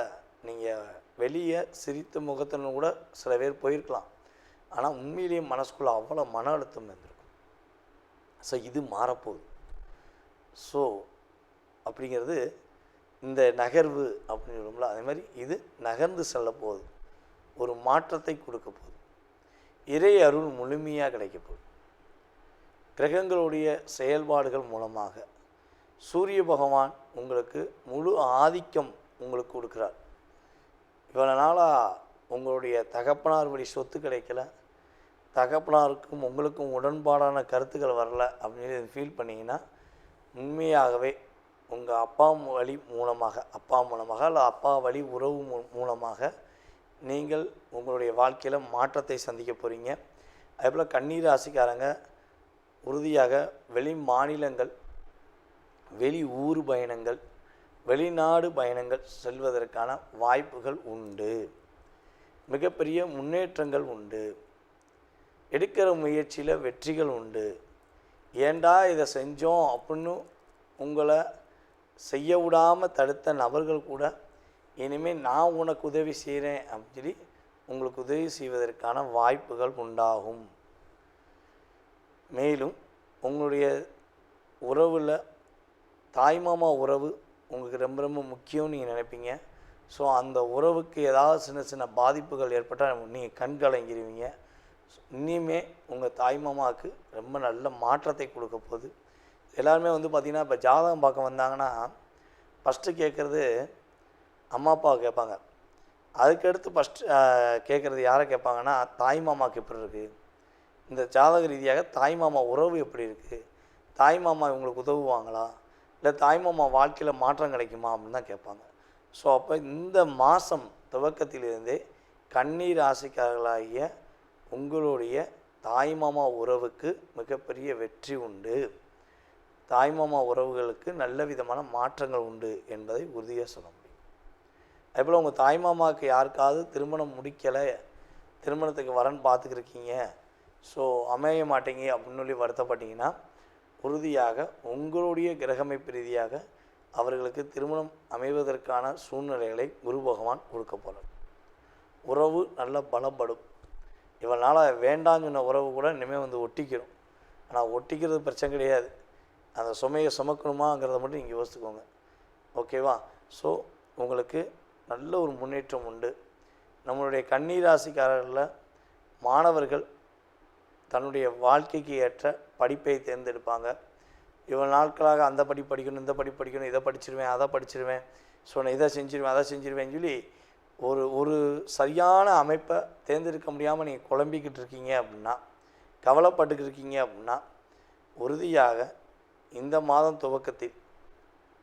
நீங்கள் வெளியே சிரித்த முகத்துன்னு கூட சில பேர் போயிருக்கலாம். ஆனால் உண்மையிலேயே மனசுக்குள்ளே அவ்வளோ மன அழுத்தம் இருந்திருக்கும். ஸோ இது மாறப்போகுது. ஸோ அப்படிங்கிறது இந்த நகர்வு அப்படின்னு சொல்லுவோம்ல, அதே மாதிரி இது நகர்ந்து செல்ல போகுது, ஒரு மாற்றத்தை கொடுக்க போகுது, இறை அருள் முழுமையாக கிடைக்க போகுது. கிரகங்களுடைய செயல்பாடுகள் மூலமாக சூரிய பகவான் உங்களுக்கு முழு ஆதிக்கம் உங்களுக்கு கொடுக்குறார். இவ்வளோ நாளாக உங்களுடைய தகப்பனார் வழி சொத்து கிடைக்கல, தகப்பனாருக்கும் உங்களுக்கும் உடன்பாடான கருத்துக்கள் வரல அப்படின்னு ஃபீல் பண்ணிங்கன்னா, உண்மையாகவே உங்கள் அப்பா வழி மூலமாக, அப்பா மூலமாக இல்லை அப்பா வழி உறவு மூலமாக நீங்கள் உங்களுடைய வாழ்க்கையில் மாற்றத்தை சந்திக்க போகிறீங்க. அதேபோல் கன்னி ராசிக்காரங்க உறுதியாக வெளி மாநிலங்கள், வெளி ஊர் பயணங்கள், வெளிநாடு பயணங்கள் செல்வதற்கான வாய்ப்புகள் உண்டு. மிகப்பெரிய முன்னேற்றங்கள் உண்டு. எடுக்கிற முயற்சியில் வெற்றிகள் உண்டு. ஏண்டா இதை செஞ்சோம் அப்படின்னு உங்களை செய்ய விடாமல் தடுத்த நபர்கள் கூட இனிமேல் நான் உனக்கு உதவி செய்கிறேன் அப்படின்னு சொல்லி உங்களுக்கு உதவி செய்வதற்கான வாய்ப்புகள் உண்டாகும். மேலும் உங்களுடைய உறவில் தாய்மாமா உறவு உங்களுக்கு ரொம்ப ரொம்ப முக்கியம்னு நீங்கள் நினைப்பீங்க. ஸோ அந்த உறவுக்கு ஏதாவது சின்ன சின்ன பாதிப்புகள் ஏற்பட்டால் நீங்கள் கண்கலங்கிடுவீங்க. இனிமே உங்கள் தாய்மாமாவுக்கு ரொம்ப நல்ல மாற்றத்தை கொடுக்க போகுது. எல்லாருமே பார்த்திங்கன்னா இப்போ ஜாதகம் பார்க்க வந்தாங்கன்னா ஃபஸ்ட்டு கேட்குறது அம்மா அப்பாவை கேட்பாங்க. அதுக்கடுத்து ஃபஸ்ட்டு கேட்குறது யாரை கேட்பாங்கன்னா தாய்மாமாவுக்கு எப்படி இருக்குது, இந்த ஜாதக ரீதியாக தாய்மாமா உறவு எப்படி இருக்குது, தாய்மாமா இவங்களுக்கு உதவுவாங்களா, இல்லை தாய்மாமா வாழ்க்கையில் மாற்றம் கிடைக்குமா அப்படின்னு தான் கேட்பாங்க. ஸோ அப்போ இந்த மாதம் துவக்கத்திலிருந்தே கன்னி ராசிக்காரர்களாகிய உங்களுடைய தாய்மாமா உறவுக்கு மிகப்பெரிய வெற்றி உண்டு. தாய்மாமா உறவுகளுக்கு நல்ல விதமான மாற்றங்கள் உண்டு என்பதை உறுதியாக சொல்ல முடியும். அதேபோல் உங்கள் தாய்மாமாவுக்கு யாருக்காவது திருமணம் முடிக்கலை, திருமணத்துக்கு வரன் பார்த்துக்கிருக்கீங்க, ஸோ அமைய மாட்டேங்க அப்படின்னு சொல்லி வருத்தப்பட்டீங்கன்னா, உறுதியாக உங்களுடைய கிரகமைப்பு ரீதியாக அவர்களுக்கு திருமணம் அமைவதற்கான சூழ்நிலைகளை குரு பகவான் கொடுக்க போகிறார். உறவு நல்ல பலப்படும். இவனால் வேண்டான்னு சொன்ன உறவு கூட இனிமேல் ஒட்டிக்கிறோம். ஆனால் ஒட்டிக்கிறது பிரச்சனை கிடையாது, அந்த சுமையை சுமக்கணுமாங்கிறத மட்டும் நீங்கள் யோசிச்சுக்கோங்க. ஓகேவா? ஸோ உங்களுக்கு நல்ல ஒரு முன்னேற்றம் உண்டு. நம்மளுடைய கன்னி ராசிக்காரர்களில் மாணவர்கள் தன்னுடைய வாழ்க்கைக்கு ஏற்ற படிப்பை தேர்ந்தெடுப்பாங்க. இவ்வளோ நாட்களாக அந்த படிக்கணும், இந்த படிக்கணும், இதை படிச்சிருவேன், அதை படிச்சிருவேன், ஸோ நான் இதை செஞ்சிருவேன், அதை செஞ்சிருவேன்னு சொல்லி ஒரு சரியான அமைப்பை தேர்ந்தெடுக்க முடியாமல் நீங்கள் குழம்பிக்கிட்டு இருக்கீங்க அப்படின்னா, கவலைப்பட்டுக்கிட்டு இருக்கீங்க அப்படின்னா, உறுதியாக இந்த மாதம் துவக்கத்தில்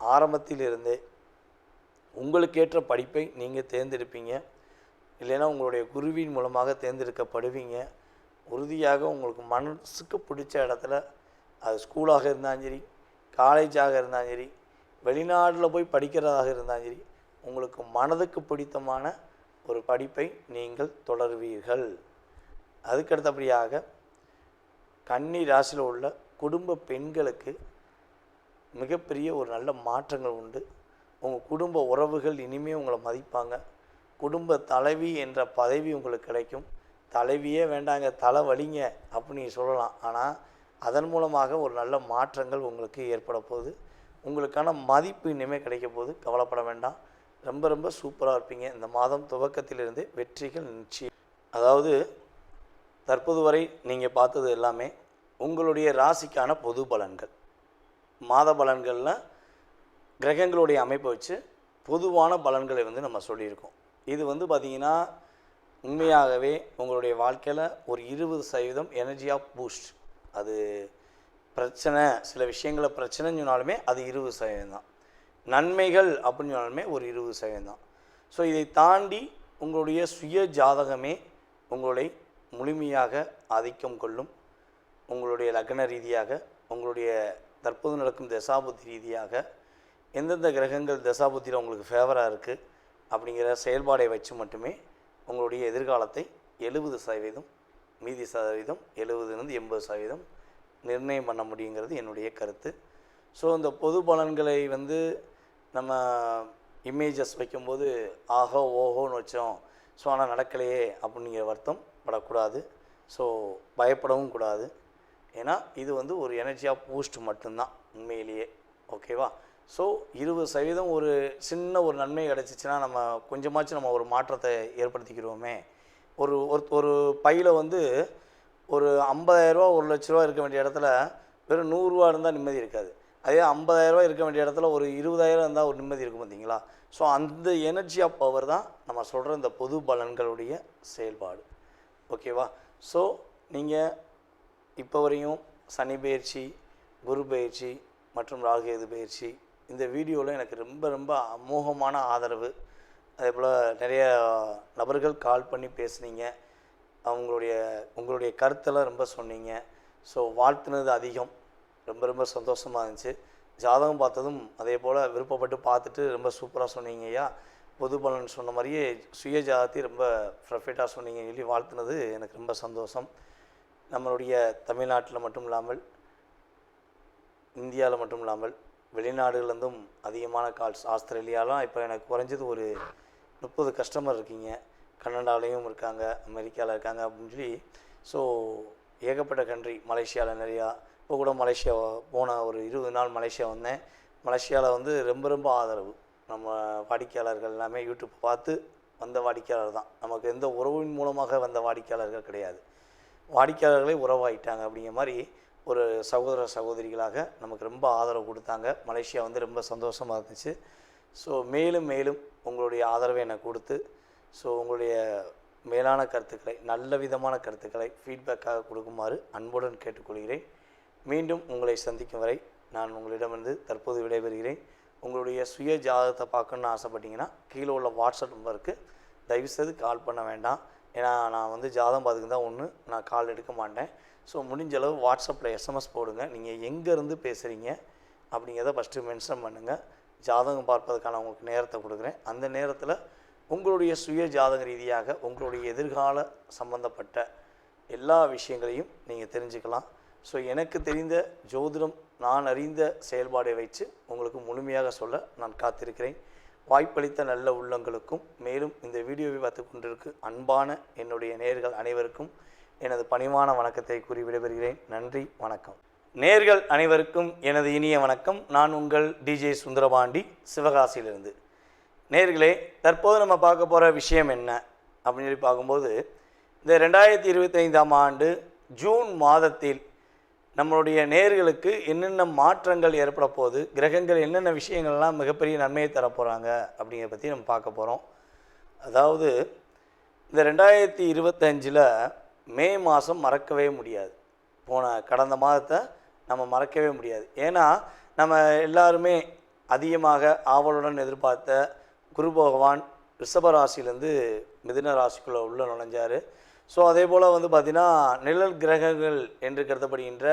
ஆரம்பத்திலிருந்தே உங்களுக்கேற்ற படிப்பை நீங்கள் தேர்ந்தெடுப்பீங்க. இல்லைன்னா உங்களுடைய குருவின் மூலமாக தேர்ந்தெடுக்கப்படுவீங்க. உறுதியாக உங்களுக்கு மனசுக்கு பிடிச்ச இடத்துல, அது ஸ்கூலாக இருந்தாலும் சரி, காலேஜாக இருந்தாலும் சரி, வெளிநாட்டில் போய் படிக்கிறதாக இருந்தாலும் சரி, உங்களுக்கு மனதுக்கு பிடித்தமான ஒரு படிப்பை நீங்கள் தொடர்வீர்கள். அதுக்கடுத்தபடியாக கன்னி ராசியில் உள்ள குடும்ப பெண்களுக்கு மிகப்பெரிய ஒரு நல்ல மாற்றங்கள் உண்டு. உங்கள் குடும்ப உறவுகள் இனிமேல் உங்களை மதிப்பாங்க. குடும்ப தலைவி என்ற பதவி உங்களுக்கு கிடைக்கும். தலைவியே வேண்டாங்க, தலை வலிங்க அப்படின்னு நீங்கள் சொல்லலாம். ஆனால் அதன் மூலமாக ஒரு நல்ல மாற்றங்கள் உங்களுக்கு ஏற்பட போகுது. உங்களுக்கான மதிப்பு இனிமேல் கிடைக்க போகுது. கவலைப்பட வேண்டாம். ரொம்ப ரொம்ப சூப்பராக இருப்பீங்க. இந்த மாதம் துவக்கத்திலிருந்து வெற்றிகள் நிச்சயம். அதாவது தற்போது வரை நீங்கள் பார்த்தது எல்லாமே உங்களுடைய ராசிக்கான பொது பலன்கள். மாத பலன்களில் கிரகங்களுடைய அமைப்பை வச்சு பொதுவான பலன்களை நம்ம சொல்லியிருக்கோம். இது பார்த்திங்கன்னா உண்மையாகவே உங்களுடைய வாழ்க்கையில் ஒரு 20% எனர்ஜி ஆஃப் பூஸ்ட். அது பிரச்சனை, சில விஷயங்களை பிரச்சனைன்னு சொன்னாலுமே அது 20% தான். நன்மைகள் அப்படின்னு சொன்னாலுமே ஒரு 20% தான். ஸோ இதை தாண்டி உங்களுடைய சுய ஜாதகமே உங்களை முழுமையாக ஆதிக்கம் கொள்ளும். உங்களுடைய லக்ன ரீதியாக, உங்களுடைய தற்போது நடக்கும் தசாபுத்தி ரீதியாக எந்தெந்த கிரகங்கள் தசாபுத்தியில் உங்களுக்கு ஃபேவராக இருக்குது அப்படிங்கிற செயல்பாடை வச்சு மட்டுமே உங்களுடைய எதிர்காலத்தை 70%, மீதி சதவீதம் 70-80% நிர்ணயம் பண்ண முடியுங்கிறது என்னுடைய கருத்து. ஸோ இந்த பொது பலன்களை நம்ம இமேஜஸ் வைக்கும்போது ஆஹோ ஓஹோன்னு வச்சோம், ஸோ ஆனால் நடக்கலையே அப்படிங்கிற வருத்தம் படக்கூடாது. ஸோ பயப்படவும் கூடாது. ஏன்னா இது ஒரு எனர்ஜியாக பூஸ்ட் மட்டும்தான் உண்மையிலேயே. ஓகேவா? ஸோ 20% ஒரு சின்ன ஒரு நன்மை கிடச்சிச்சின்னா நம்ம கொஞ்சமாச்சும் நம்ம ஒரு மாற்றத்தை ஏற்படுத்திக்கிடுவோமே. ஒரு ஒரு பையில் ஒரு 50,000 ரூபா 1,00,000 ரூபா இருக்க வேண்டிய இடத்துல வெறும் 100 ரூபா இருந்தால் நிம்மதி இருக்காது. அதே 50,000 ரூபா இருக்க வேண்டிய இடத்துல ஒரு 20,000 இருந்தால் ஒரு நிம்மதி இருக்கும் பார்த்தீங்களா? ஸோ அந்த எனர்ஜி ஆஃப் பவர் தான் நம்ம சொல்கிற இந்த பொது பலன்களுடைய செயல்பாடு. ஓகேவா? ஸோ நீங்கள் இப்போ வரையும் சனி பயிற்சி, குரு பயிற்சி மற்றும் ராகுகேது பயிற்சி இந்த வீடியோவில் எனக்கு ரொம்ப ரொம்ப அமோகமான ஆதரவு. அதே போல் நிறைய நபர்கள் கால் பண்ணி பேசுனீங்க, உங்களுடைய கருத்தெல்லாம் ரொம்ப சொன்னீங்க. ஸோ வாழ்த்துனது அதிகம், ரொம்ப ரொம்ப சந்தோஷமாக இருந்துச்சு. ஜாதகம் பார்த்ததும் அதே போல் விருப்பப்பட்டு பார்த்துட்டு ரொம்ப சூப்பராக சொன்னீங்க ஐயா. பொது பலன் சொன்ன மாதிரியே சுய ஜாதகத்தை ரொம்ப பர்ஃபெக்டாக சொன்னீங்கன்னு சொல்லி வாழ்த்துனது எனக்கு ரொம்ப சந்தோஷம். நம்மளுடைய தமிழ்நாட்டில் மட்டும் இல்லாமல், இந்தியாவில் மட்டும் இல்லாமல், வெளிநாடுகள்லேருந்தும் அதிகமான கால்ஸ். ஆஸ்திரேலியாலாம் இப்போ எனக்கு குறைஞ்சது ஒரு 30 கஸ்டமர் இருக்கீங்க. கனடாலேயும் இருக்காங்க, அமெரிக்காவில் இருக்காங்க அப்படின்னு சொல்லி. ஸோ ஏகப்பட்ட கண்ட்ரி, மலேசியாவில் நிறையா. இப்போ கூட மலேசியா போன ஒரு 20 நாள் மலேசியா வந்தேன். மலேசியாவில் ரொம்ப ரொம்ப ஆதரவு. நம்ம வாடிக்கையாளர்கள் எல்லாமே யூடியூப் பார்த்து வந்த வாடிக்கையாளர் தான். நமக்கு எந்த உறவின் மூலமாக வந்த வாடிக்கையாளர்கள் கிடையாது. வாடிக்கையாளர்களே உறவாயிட்டாங்க அப்படிங்கிற மாதிரி ஒரு சகோதர சகோதரிகளாக நமக்கு ரொம்ப ஆதரவு கொடுத்தாங்க. மலேசியா ரொம்ப சந்தோஷமாக இருந்துச்சு. ஸோ மேலும் மேலும் உங்களுடைய ஆதரவை எனக்கு கொடுத்து, ஸோ உங்களுடைய மேலான கருத்துக்களை, நல்ல விதமான கருத்துக்களை ஃபீட்பேக்காக கொடுக்குமாறு அன்புடன் கேட்டுக்கொள்கிறேன். மீண்டும் உங்களை சந்திக்கும் வரை நான் உங்களிடமிருந்து தற்போது விடைபெறுகிறேன். உங்களுடைய சுய ஜாதகத்தை பார்க்கணுன்னு ஆசைப்பட்டீங்கன்னா கீழே உள்ள வாட்ஸ்அப் நம்பருக்கு தயவுசெய்து கால் பண்ண வேண்டாம். ஏன்னா நான் ஜாதகம் பார்த்துக்கு தான் ஒன்று, நான் கால் எடுக்க மாட்டேன். ஸோ முடிஞ்ச அளவு வாட்ஸ்அப்பில் எஸ்எம்எஸ் போடுங்க. நீங்கள் எங்கேருந்து பேசுகிறீங்க அப்படிங்கிறத ஃபஸ்ட்டு மென்ஷன் பண்ணுங்கள். ஜாதகம் பார்ப்பதற்கான உங்களுக்கு நேரத்தை கொடுக்குறேன். அந்த நேரத்தில் உங்களுடைய சுய ஜாதக ரீதியாக உங்களுடைய எதிர்கால சம்பந்தப்பட்ட எல்லா விஷயங்களையும் நீங்கள் தெரிஞ்சுக்கலாம். ஸோ எனக்கு தெரிந்த ஜோதிடம், நான் அறிந்த செயல்பாடை வைத்து உங்களுக்கு முழுமையாக சொல்ல நான் காத்திருக்கிறேன். வாய்ப்பளித்த நல்ல உள்ளங்களுக்கும், மேலும் இந்த வீடியோவை பார்த்து கொண்டிருக்கு அன்பான என்னுடைய நேயர்கள் அனைவருக்கும் எனது பணிவான வணக்கத்தை கூறி விடைபெறுகிறேன். நன்றி, வணக்கம். நேயர்கள் அனைவருக்கும் எனது இனிய வணக்கம். நான் உங்கள் டிஜே சுந்தரபாண்டி, சிவகாசியிலிருந்து. நேயர்களே, தற்போது நம்ம பார்க்க போகிற விஷயம் என்ன அப்படின்னு சொல்லி பார்க்கும்போது, இந்த 2025ஆம் ஆண்டு ஜூன் மாதத்தில் நம்மளுடைய நேயர்களுக்கு என்னென்ன மாற்றங்கள் ஏற்பட போகுது, கிரகங்கள் என்னென்ன விஷயங்கள்லாம் மிகப்பெரிய நன்மையை தரப்போகிறாங்க அப்படிங்கிறத பற்றி நம்ம பார்க்க போகிறோம். அதாவது இந்த 2025 மே மாதம் மறக்கவே முடியாது. கடந்த மாதத்தை நம்ம மறக்கவே முடியாது. ஏன்னா நம்ம எல்லாருமே அதிகமாக ஆவலுடன் எதிர்பார்த்த குரு பகவான் ரிஷபராசிலேருந்து மிதுன ராசிக்குள்ளே உள்ள நுழைஞ்சார். ஸோ அதே போல் பார்த்திங்கன்னா நிழல் கிரகங்கள் என்று கருதப்படுகின்ற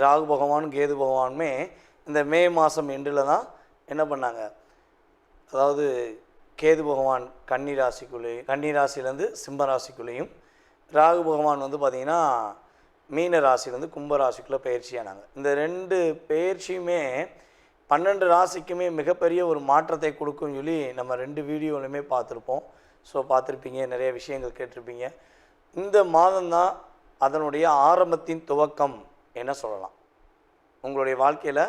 ராகு பகவான், கேது பகவானுமே இந்த மே மாதம் எண்டில் தான் என்ன பண்ணாங்க, அதாவது கேது பகவான் கன்னி ராசிலேருந்து சிம்ம ராசிக்குள்ளேயும், ராகு பகவான் பார்த்திங்கன்னா மீன ராசிலேருந்து கும்ப ராசிக்குள்ளே பயிற்சியானாங்க. இந்த 2 பயிற்சியுமே 12 ராசிக்குமே மிகப்பெரிய ஒரு மாற்றத்தை கொடுக்கும்னு சொல்லி நம்ம 2 வீடியோலையுமே பார்த்துருப்போம். ஸோ பார்த்துருப்பீங்க, நிறைய விஷயங்கள் கேட்டிருப்பீங்க. இந்த மாதம்தான் அதனுடைய ஆரம்பத்தின் துவக்கம் என்ன சொல்லலாம். உங்களுடைய வாழ்க்கையில்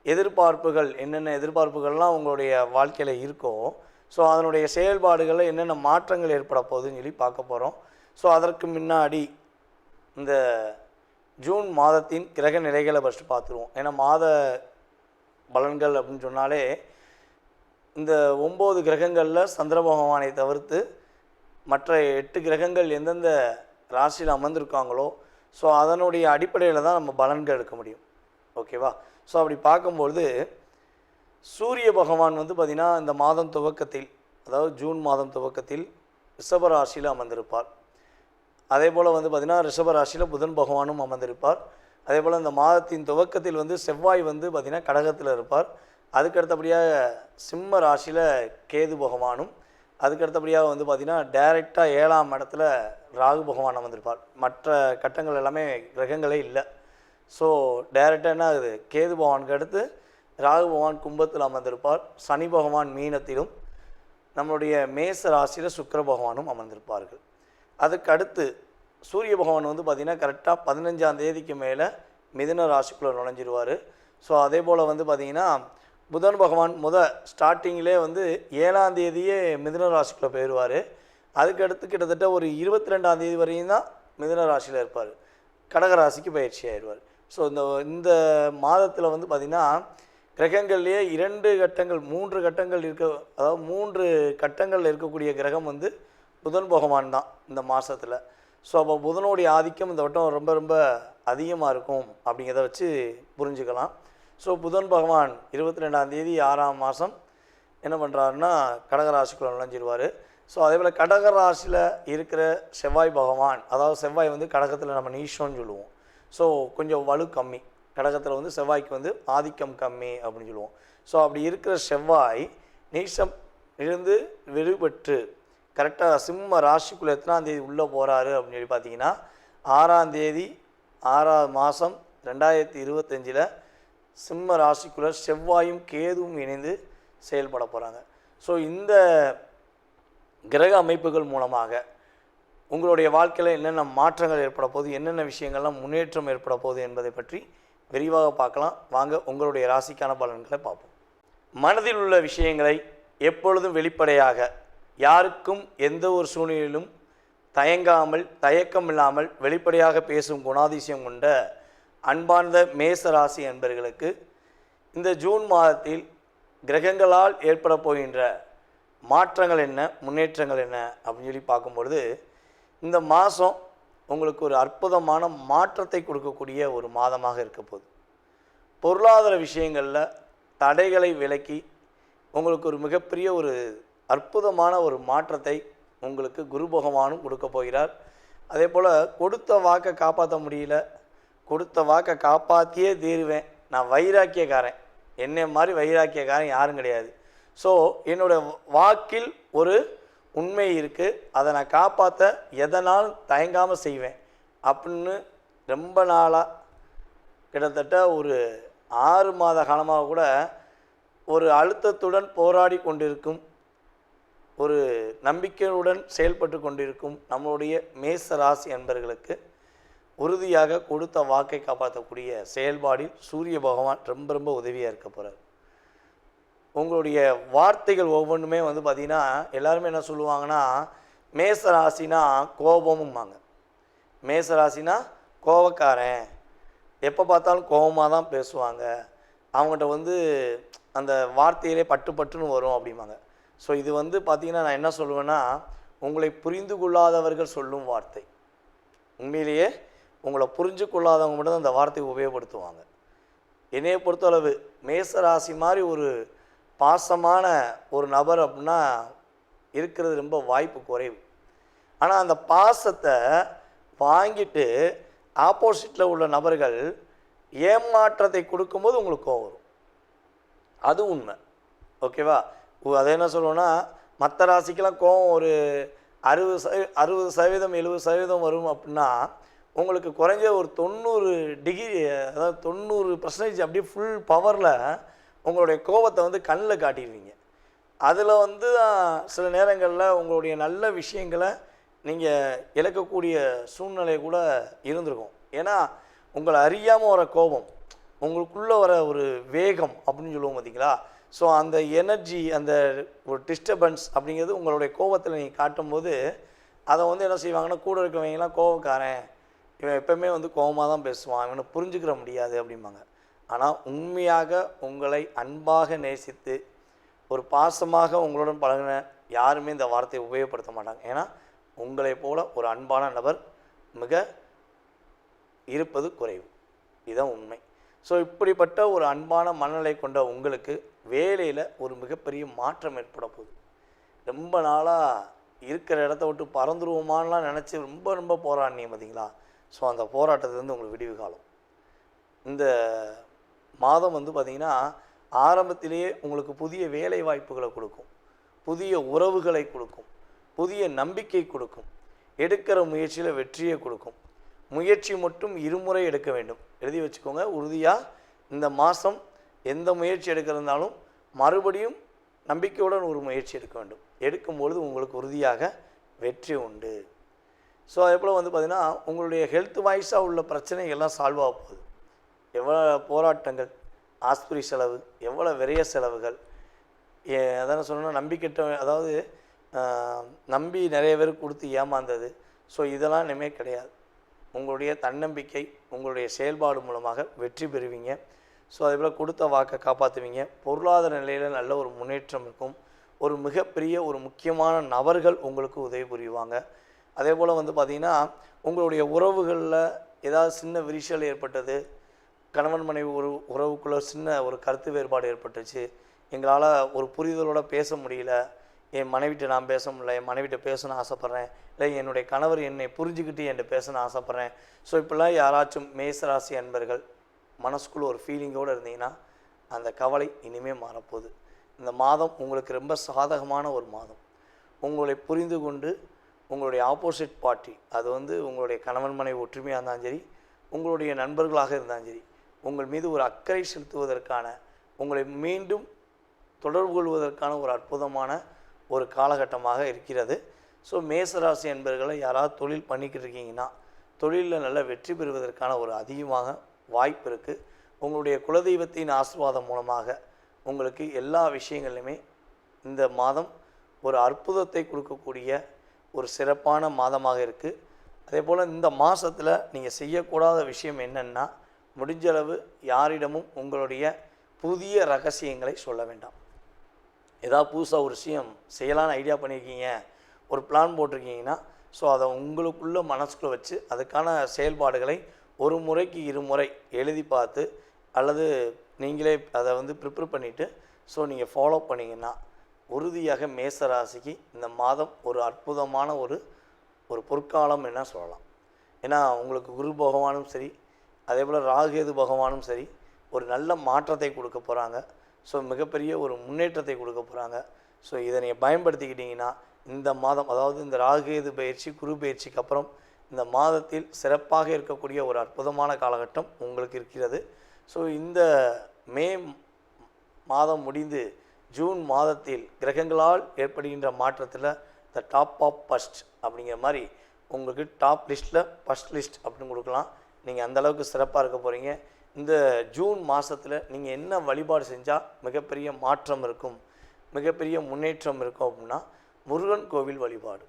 எதிர்பார்ப்புகள், என்னென்ன எதிர்பார்ப்புகள்லாம் உங்களுடைய வாழ்க்கையில் இருக்கோ, ஸோ அதனுடைய செயல்பாடுகளில் என்னென்ன மாற்றங்கள் ஏற்பட போகுதுன்னு சொல்லி பார்க்க போகிறோம். ஸோ அதற்கு முன்னாடி இந்த ஜூன் மாதத்தின் கிரக நிலைகளை ஃபஸ்ட்டு பார்த்துருவோம். ஏன்னா மாத பலன்கள் அப்படின்னு சொன்னாலே இந்த 9 கிரகங்களில் சந்திர பகவானை தவிர்த்து மற்ற 8 கிரகங்கள் எந்தெந்த ராசியில் அமர்ந்திருக்காங்களோ, ஸோ அதனுடைய அடிப்படையில் தான் நம்ம பலன்கள் எடுக்க முடியும். ஓகேவா? ஸோ அப்படி பார்க்கும்பொழுது சூரிய பகவான் வந்து பார்த்திங்கன்னா இந்த மாதம் துவக்கத்தில், அதாவது ஜூன் மாதம் துவக்கத்தில் ரிஷப ராசியில் அமர்ந்திருப்பார். அதே போல் வந்து பார்த்திங்கன்னா ரிஷப ராசியில் புதன் பகவானும் அமர்ந்திருப்பார். அதே போல் இந்த மாதத்தின் துவக்கத்தில் வந்து செவ்வாய் வந்து பார்த்திங்கன்னா கடகத்தில் இருப்பார். அதுக்கடுத்தபடியாக சிம்ம ராசியில் கேது பகவானும், அதுக்கடுத்தபடியாக வந்து பார்த்திங்கன்னா டைரெக்டாக 7ஆம் இடத்துல ராகு பகவான் அமர்ந்திருப்பார். மற்ற கட்டங்கள் எல்லாமே கிரகங்களே இல்லை. ஸோ டைரெக்டாக என்ன ஆகுது, கேது பகவானுக்கு அடுத்து ராகு பகவான் கும்பத்தில் அமர்ந்திருப்பார். சனி பகவான் மீனத்திலும், நம்மளுடைய மேச ராசியில் சுக்கிர பகவானும் அமர்ந்திருப்பார்கள். அதுக்கு அடுத்து சூரிய பகவான் வந்து பார்த்திங்கன்னா கரெக்டாக 15ஆம் தேதிக்கு மேலே மிதுன ராசிக்குள்ளே நுழைஞ்சிருவார். ஸோ அதே போல் வந்து பார்த்திங்கன்னா புதன் பகவான் ஸ்டார்டிங்கிலே வந்து 7ஆம் தேதியே மிதுன ராசிக்குள்ளே போயிடுவார். அதுக்கடுத்து கிட்டத்தட்ட ஒரு 22ஆம் தேதி வரையும் தான் மிதுன ராசியில் இருப்பார். கடகராசிக்கு பயிற்சி ஆயிடுவார். ஸோ இந்த மாதத்தில் வந்து பார்த்திங்கன்னா கிரகங்கள்லேயே 2 கட்டங்கள் 3 கட்டங்கள் அதாவது 3 கட்டங்கள் இருக்கக்கூடிய கிரகம் வந்து புதன் பகவான் தான் இந்த மாதத்தில். ஸோ அப்போ புதனுடைய ஆதிக்கம் இந்த வட்டம் ரொம்ப ரொம்ப அதிகமாக இருக்கும் அப்படிங்கிறத வச்சு புரிஞ்சுக்கலாம். ஸோ புதன் பகவான் 22ஆம் தேதி 6ஆம் மாதம் என்ன பண்ணுறாருன்னா கடகராசிக்குள்ளே நுழைஞ்சிருவார். ஸோ அதே போல் கடகராசியில் இருக்கிற செவ்வாய் பகவான், அதாவது செவ்வாய் வந்து கடகத்தில் நம்ம நீஷோன்னு சொல்லுவோம். ஸோ கொஞ்சம் வலு கம்மி, கடகத்தில் வந்து செவ்வாய்க்கு வந்து ஆதிக்கம் கம்மி அப்படின்னு சொல்லுவோம். ஸோ அப்படி இருக்கிற செவ்வாய் நீஷம் இருந்து விடுபட்டு கரெக்டாக சிம்ம ராசிக்குள்ளே எத்தனாம் தேதி உள்ளே போகிறாரு அப்படின்னு சொல்லி பார்த்தீங்கன்னா 6ஆம் தேதி 6ஆம் மாதம் 2025 சிம்ம ராசிக்குள்ளே செவ்வாயும் கேதுவும் இணைந்து செயல்பட போகிறாங்க. ஸோ இந்த கிரக அமைப்புகள் மூலமாக உங்களுடைய வாழ்க்கையில் என்னென்ன மாற்றங்கள் ஏற்பட போகுது, என்னென்ன விஷயங்கள்லாம் முன்னேற்றம் ஏற்பட போகுது என்பதை பற்றி விரிவாக பார்க்கலாம். வாங்க உங்களுடைய ராசிக்கான பலன்களை பார்ப்போம். மனதில் உள்ள விஷயங்களை எப்பொழுதும் வெளிப்படையாக, யாருக்கும் எந்த ஒரு சூழ்நிலையிலும் தயக்கம் இல்லாமல் வெளிப்படையாக பேசும் குணாதிசயம் கொண்ட அன்பார்ந்த மேச ராசி அன்பர்களுக்கு இந்த ஜூன் மாதத்தில் கிரகங்களால் ஏற்பட போகின்ற மாற்றங்கள் என்ன, முன்னேற்றங்கள் என்ன அப்படின்னு சொல்லி பார்க்கும்பொழுது இந்த மாதம் உங்களுக்கு ஒரு அற்புதமான மாற்றத்தை கொடுக்கக்கூடிய ஒரு மாதமாக இருக்க போகுது. பொருளாதார விஷயங்களில் தடைகளை விலக்கி உங்களுக்கு ஒரு மிகப்பெரிய ஒரு அற்புதமான ஒரு மாற்றத்தை உங்களுக்கு குரு பகவானும் கொடுக்க போகிறார். அதே போல் கொடுத்த வாக்கை காப்பாற்ற முடியல, கொடுத்த வாக்கை காப்பாற்றியே தீருவேன், நான் வைராக்கியக்காரன், என்னை மாதிரி வைராக்கியக்காரன் யாரும் கிடையாது. ஸோ என்னோடய வாக்கில் ஒரு உண்மை இருக்குது, அதை நான் காப்பாற்ற எதனாலும் தயங்காமல் செய்வேன் அப்படின்னு ரொம்ப நாளாக கிட்டத்தட்ட ஒரு 6 மாத காலமாக கூட ஒரு அழுத்தத்துடன் போராடி கொண்டிருக்கும், ஒரு நம்பிக்கையுடன் செயல்பட்டு கொண்டிருக்கும் நம்மளுடைய மேச ராசி அன்பர்களுக்கு உறுதியாக கொடுத்த வாக்கை காப்பாற்றக்கூடிய செயல்பாடில் சூரிய பகவான் ரொம்ப ரொம்ப உதவியாக இருக்க போகிறார். உங்களுடைய வார்த்தைகள் ஒவ்வொன்றுமே வந்து பார்த்திங்கன்னா எல்லாருமே என்ன சொல்லுவாங்கன்னா மேச ராசினா கோபமும்பாங்க. மேச ராசினா கோபக்காரன், எப்போ பார்த்தாலும் கோபமாக தான் பேசுவாங்க, அவங்ககிட்ட வந்து அந்த வார்த்தையிலே பட்டுன்னு வரும் அப்படிம்பாங்க. ஸோ இது வந்து பார்த்திங்கன்னா நான் என்ன சொல்லுவேன்னா, உங்களை புரிந்து கொள்ளாதவர்கள் சொல்லும் வார்த்தை. உண்மையிலேயே உங்களை புரிஞ்சு கொள்ளாதவங்க மட்டும் தான் அந்த வார்த்தையை உபயோகப்படுத்துவாங்க. என்னையை பொறுத்தளவு மேச ராசி மாதிரி ஒரு பாசமான ஒரு நபர் அப்படின்னா இருக்கிறது ரொம்ப வாய்ப்பு குறைவு. ஆனால் அந்த பாசத்தை வாங்கிட்டு ஆப்போசிட்டில் உள்ள நபர்கள் ஏமாற்றத்தை கொடுக்கும்போது உங்களுக்கு கோவம் வரும், அது உண்மை. ஓகேவா? அதை என்ன சொல்லுவோன்னா, மற்ற ராசிக்கெல்லாம் கோவம் ஒரு 60% 70% வரும் அப்படின்னா உங்களுக்கு குறைஞ்ச ஒரு 90 டிகிரி, அதாவது 90% அப்படியே ஃபுல் பவரில் உங்களுடைய கோபத்தை வந்து கண்ணில் காட்டிடுவீங்க. அதில் வந்து சில நேரங்களில் உங்களுடைய நல்ல விஷயங்களை நீங்கள் இழக்கக்கூடிய சூழ்நிலை கூட இருந்திருக்கும். ஏன்னா உங்களை அறியாமல் வர கோபம், உங்களுக்குள்ளே வர ஒரு வேகம் அப்படின்னு சொல்லுவோம் பார்த்தீங்களா. ஸோ அந்த எனர்ஜி, அந்த ஒரு டிஸ்டர்பன்ஸ் அப்படிங்கிறது உங்களுடைய கோபத்தில் நீங்கள் காட்டும்போது அதை வந்து என்ன செய்வாங்கன்னா, கூட இருக்கிறவங்கலாம் கோபக்காரன், இவன் எப்பவுமே வந்து கோபமாக தான் பேசுவான், இவனை புரிஞ்சுக்கிற முடியாது அப்படிம்பாங்க. ஆனால் உண்மையாக உங்களை அன்பாக நேசித்து ஒரு பாசமாக உங்களுடன் பழகின யாருமே இந்த வார்த்தையை உபயோகப்படுத்த மாட்டாங்க. ஏன்னா உங்களை போல ஒரு அன்பான நபர் மிக இருப்பது குறைவு, இதுதான் உண்மை. ஸோ இப்படிப்பட்ட ஒரு அன்பான மனநிலை கொண்ட உங்களுக்கு வேலையில் ஒரு மிகப்பெரிய மாற்றம் ஏற்பட போகுது. ரொம்ப நாளாக இருக்கிற இடத்த விட்டு பறந்துருவோமான்லாம் நினச்சி ரொம்ப ரொம்ப போராடினீங்க பார்த்தீங்களா? ஸோ அந்த போராட்டத்துலேருந்து உங்களுக்கு விடிவு காலம். இந்த மாதம் வந்து பார்த்திங்கன்னா ஆரம்பத்திலேயே உங்களுக்கு புதிய வேலை வாய்ப்புகளை கொடுக்கும், புதிய உறவுகளை கொடுக்கும், புதிய நம்பிக்கை கொடுக்கும், எடுக்கிற முயற்சியில் வெற்றியை கொடுக்கும். முயற்சி மட்டும் இருமுறை எடுக்க வேண்டும், எழுதி வச்சுக்கோங்க. உறுதியாக இந்த மாதம் எந்த முயற்சி எடுக்கிறதுனாலும் மறுபடியும் நம்பிக்கையுடன் ஒரு முயற்சி எடுக்க வேண்டும். எடுக்கும்பொழுது உங்களுக்கு உறுதியாக வெற்றி உண்டு. ஸோ அதே போல் வந்து பார்த்திங்கன்னா உங்களுடைய ஹெல்த் வைஸாக உள்ள பிரச்சனைகள்லாம் சால்வ் ஆக போகுது. எவ்வளோ போராட்டங்கள், ஆஸ்பத்திரி செலவு, எவ்வளோ விரைய செலவுகள், அதான சொல்லணும்னா நம்பிக்கிட்ட, அதாவது நம்பி நிறைய பேர் கொடுத்து ஏமாந்தது. ஸோ இதெல்லாம் இனிமேல் கிடையாது. உங்களுடைய தன்னம்பிக்கை, உங்களுடைய செயல்பாடு மூலமாக வெற்றி பெறுவீங்க. ஸோ அதே போல் கொடுத்த வாக்கை காப்பாற்றுவீங்க. பொருளாதார நிலையில் நல்ல ஒரு முன்னேற்றம் இருக்கும். ஒரு மிகப்பெரிய ஒரு முக்கியமான நபர்கள் உங்களுக்கு உதவி புரிவாங்க. அதே போல் வந்து பார்த்திங்கன்னா உங்களுடைய உறவுகளில் ஏதாவது சின்ன விரிசல் ஏற்பட்டது, கணவன் மனைவி உறவுக்குள்ளே சின்ன ஒரு கருத்து வேறுபாடு ஏற்பட்டுச்சு, எங்களால் ஒரு புரிதலோடு பேச முடியல, என் மனைவிட்ட நான் பேச முடியல, என் மனைவிட்ட பேசணும்னு ஆசைப்பட்றேன், இல்லை என்னுடைய கணவர் என்னை புரிஞ்சுக்கிட்டு என்கிட்ட பேசணும்னு ஆசைப்பட்றேன். ஸோ இப்படிலாம் யாராச்சும் மேசராசி அன்பர்கள் மனசுக்குள்ளே ஒரு ஃபீலிங்கோடு இருந்தீங்கன்னா அந்த கவலை இனிமேல் மாறப்போகுது. இந்த மாதம் உங்களுக்கு ரொம்ப சாதகமான ஒரு மாதம். உங்களை புரிந்து கொண்டு உங்களுடைய ஆப்போசிட் பார்ட்டி, அது வந்து உங்களுடைய கணவன் மனைவி ஒற்றுமையாக இருந்தாலும் சரி, உங்களுடைய நண்பர்களாக இருந்தாலும் சரி, உங்கள் மீது ஒரு அக்கறை செலுத்துவதற்கான, உங்களை மீண்டும் தொடர்பு கொள்வதற்கான ஒரு அற்புதமான ஒரு காலகட்டமாக இருக்கிறது. ஸோ மேசராசி என்பர்களை யாராவது தொழில் பண்ணிக்கிட்டு இருக்கீங்கன்னா தொழிலில் நல்ல வெற்றி பெறுவதற்கான ஒரு அதிகமாக வாய்ப்பு இருக்குது. உங்களுடைய குலதெய்வத்தின் ஆசீர்வாதம் மூலமாக உங்களுக்கு எல்லா விஷயங்கள்லையுமே இந்த மாதம் ஒரு அற்புதத்தை கொடுக்கக்கூடிய ஒரு சிறப்பான மாதமாக இருக்குது. அதே போல் இந்த மாதத்தில் நீங்கள் செய்யக்கூடாத விஷயம் என்னென்னா, முடிஞ்சளவு யாரிடமும் உங்களுடைய புதிய ரகசியங்களை சொல்ல வேண்டாம். ஏதாவது புதுசாக ஒரு விஷயம் செய்யலான்னு ஐடியா பண்ணியிருக்கீங்க, ஒரு பிளான் போட்டிருக்கீங்கன்னா, ஸோ அதை உங்களுக்குள்ளே மனசுக்குள்ளே வச்சு அதுக்கான செயல்பாடுகளை ஒரு முறைக்கு இருமுறை எழுதி பார்த்து அல்லது நீங்களே அதை வந்து ப்ரிப்பேர் பண்ணிவிட்டு ஸோ நீங்கள் ஃபாலோ பண்ணிங்கன்னா உறுதியாக மேசராசிக்கு இந்த மாதம் ஒரு அற்புதமான ஒரு பொற்காலம் என்ன சொல்லலாம். ஏன்னா உங்களுக்கு குரு பகவானும் சரி, அதே போல் ராகுகேது பகவானும் சரி ஒரு நல்ல மாற்றத்தை கொடுக்க போகிறாங்க. ஸோ மிகப்பெரிய ஒரு முன்னேற்றத்தை கொடுக்க போகிறாங்க. ஸோ இதை நீங்கள் பயன்படுத்திக்கிட்டிங்கன்னா இந்த மாதம், அதாவது இந்த ராகுகேது பயிற்சி குரு பயிற்சிக்கு அப்புறம் இந்த மாதத்தில் சிறப்பாக இருக்கக்கூடிய ஒரு அற்புதமான காலகட்டம் உங்களுக்கு இருக்கிறது. ஸோ இந்த மே மாதம் முடிந்து ஜூன் மாதத்தில் கிரகங்களால் ஏற்படுகின்ற மாற்றத்தில் த டாப் ஆஃப் ஃபஸ்ட் அப்படிங்கிற மாதிரி உங்களுக்கு டாப் லிஸ்ட்டில் ஃபஸ்ட் லிஸ்ட் அப்படின்னு கொடுக்கலாம். நீங்கள் அந்தளவுக்கு சிறப்பாக இருக்க போகிறீங்க. இந்த ஜூன் மாதத்தில் நீங்கள் என்ன வழிபாடு செஞ்சால் மிகப்பெரிய மாற்றம் இருக்கும், மிகப்பெரிய முன்னேற்றம் இருக்கும் அப்படின்னா முருகன் கோவில் வழிபாடு.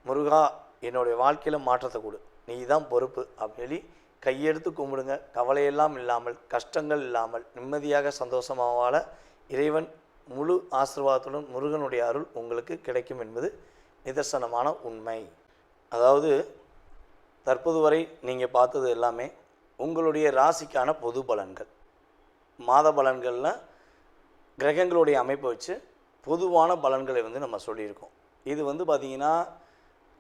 முருகா என்னுடைய வாழ்க்கையில் மாற்றத்தை கொடு, நீ தான் பொறுப்பு அப்படின்னு சொல்லி கையெடுத்து கும்பிடுங்க. கவலையெல்லாம் இல்லாமல், கஷ்டங்கள் இல்லாமல், நிம்மதியாக சந்தோஷமாக வாழ இறைவன் முழு ஆசீர்வாதத்துடன் முருகனுடைய அருள் உங்களுக்கு கிடைக்கும் என்பது நிதர்சனமான உண்மை. அதாவது தற்போது வரை நீங்கள் பார்த்தது எல்லாமே உங்களுடைய ராசிக்கான பொது பலன்கள். மாத பலன்களில் கிரகங்களுடைய அமைப்பை வச்சு பொதுவான பலன்களை வந்து நம்ம சொல்லியிருக்கோம். இது வந்து பார்த்திங்கன்னா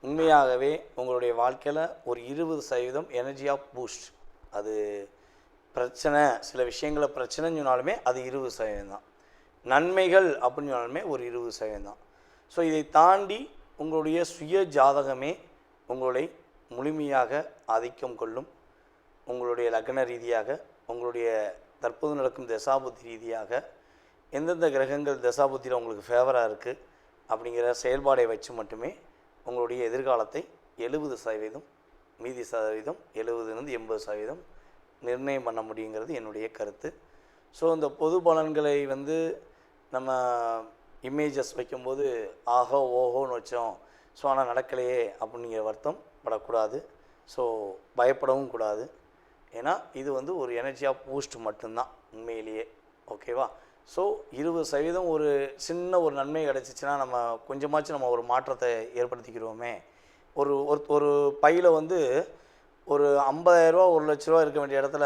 உண்மையாகவே உங்களுடைய வாழ்க்கையில் ஒரு 20% எனர்ஜி ஆஃப் பூஸ்ட். அது பிரச்சனை, சில விஷயங்களை பிரச்சனைன்னு சொன்னாலுமே அது 20% தான். நன்மைகள் அப்படின்னு சொன்னாலுமே ஒரு 20% தான். ஸோ இதை தாண்டி உங்களுடைய சுய ஜாதகமே உங்களை முழுமையாக ஆதிக்கம் கொள்ளும். உங்களுடைய லக்ன ரீதியாக, உங்களுடைய தற்போது நடக்கும் தசாபுத்தி ரீதியாக எந்தெந்த கிரகங்கள் தசாபுத்தியில் உங்களுக்கு ஃபேவராக இருக்குது அப்படிங்கிற செயல்பாடை வச்சு மட்டுமே உங்களுடைய எதிர்காலத்தை 70%, மீதி சதவீதம் 70லேருந்து 80% நிர்ணயம் பண்ண முடியுங்கிறது என்னுடைய கருத்து. ஸோ இந்த பொது பலன்களை வந்து நம்ம இமேஜஸ் வைக்கும்போது ஆஹோ ஓஹோன்னு வச்சோம், ஸோ ஆனால் நடக்கலையே அப்படிங்கிற வருத்தம் படக்கூடாது. ஸோ பயப்படவும் கூடாது. ஏன்னா இது வந்து ஒரு எனர்ஜி ஆஃப் பூஸ்ட் மட்டும்தான் உண்மையிலேயே. ஓகேவா? ஸோ 20% ஒரு சின்ன ஒரு நன்மை கிடச்சிச்சின்னா நம்ம கொஞ்சமாச்சும் நம்ம ஒரு மாற்றத்தை ஏற்படுத்திக்கிடுவோமே. ஒரு பையில் வந்து ஒரு 50,000 ரூபா 1 லட்ச ரூபா இருக்க வேண்டிய இடத்துல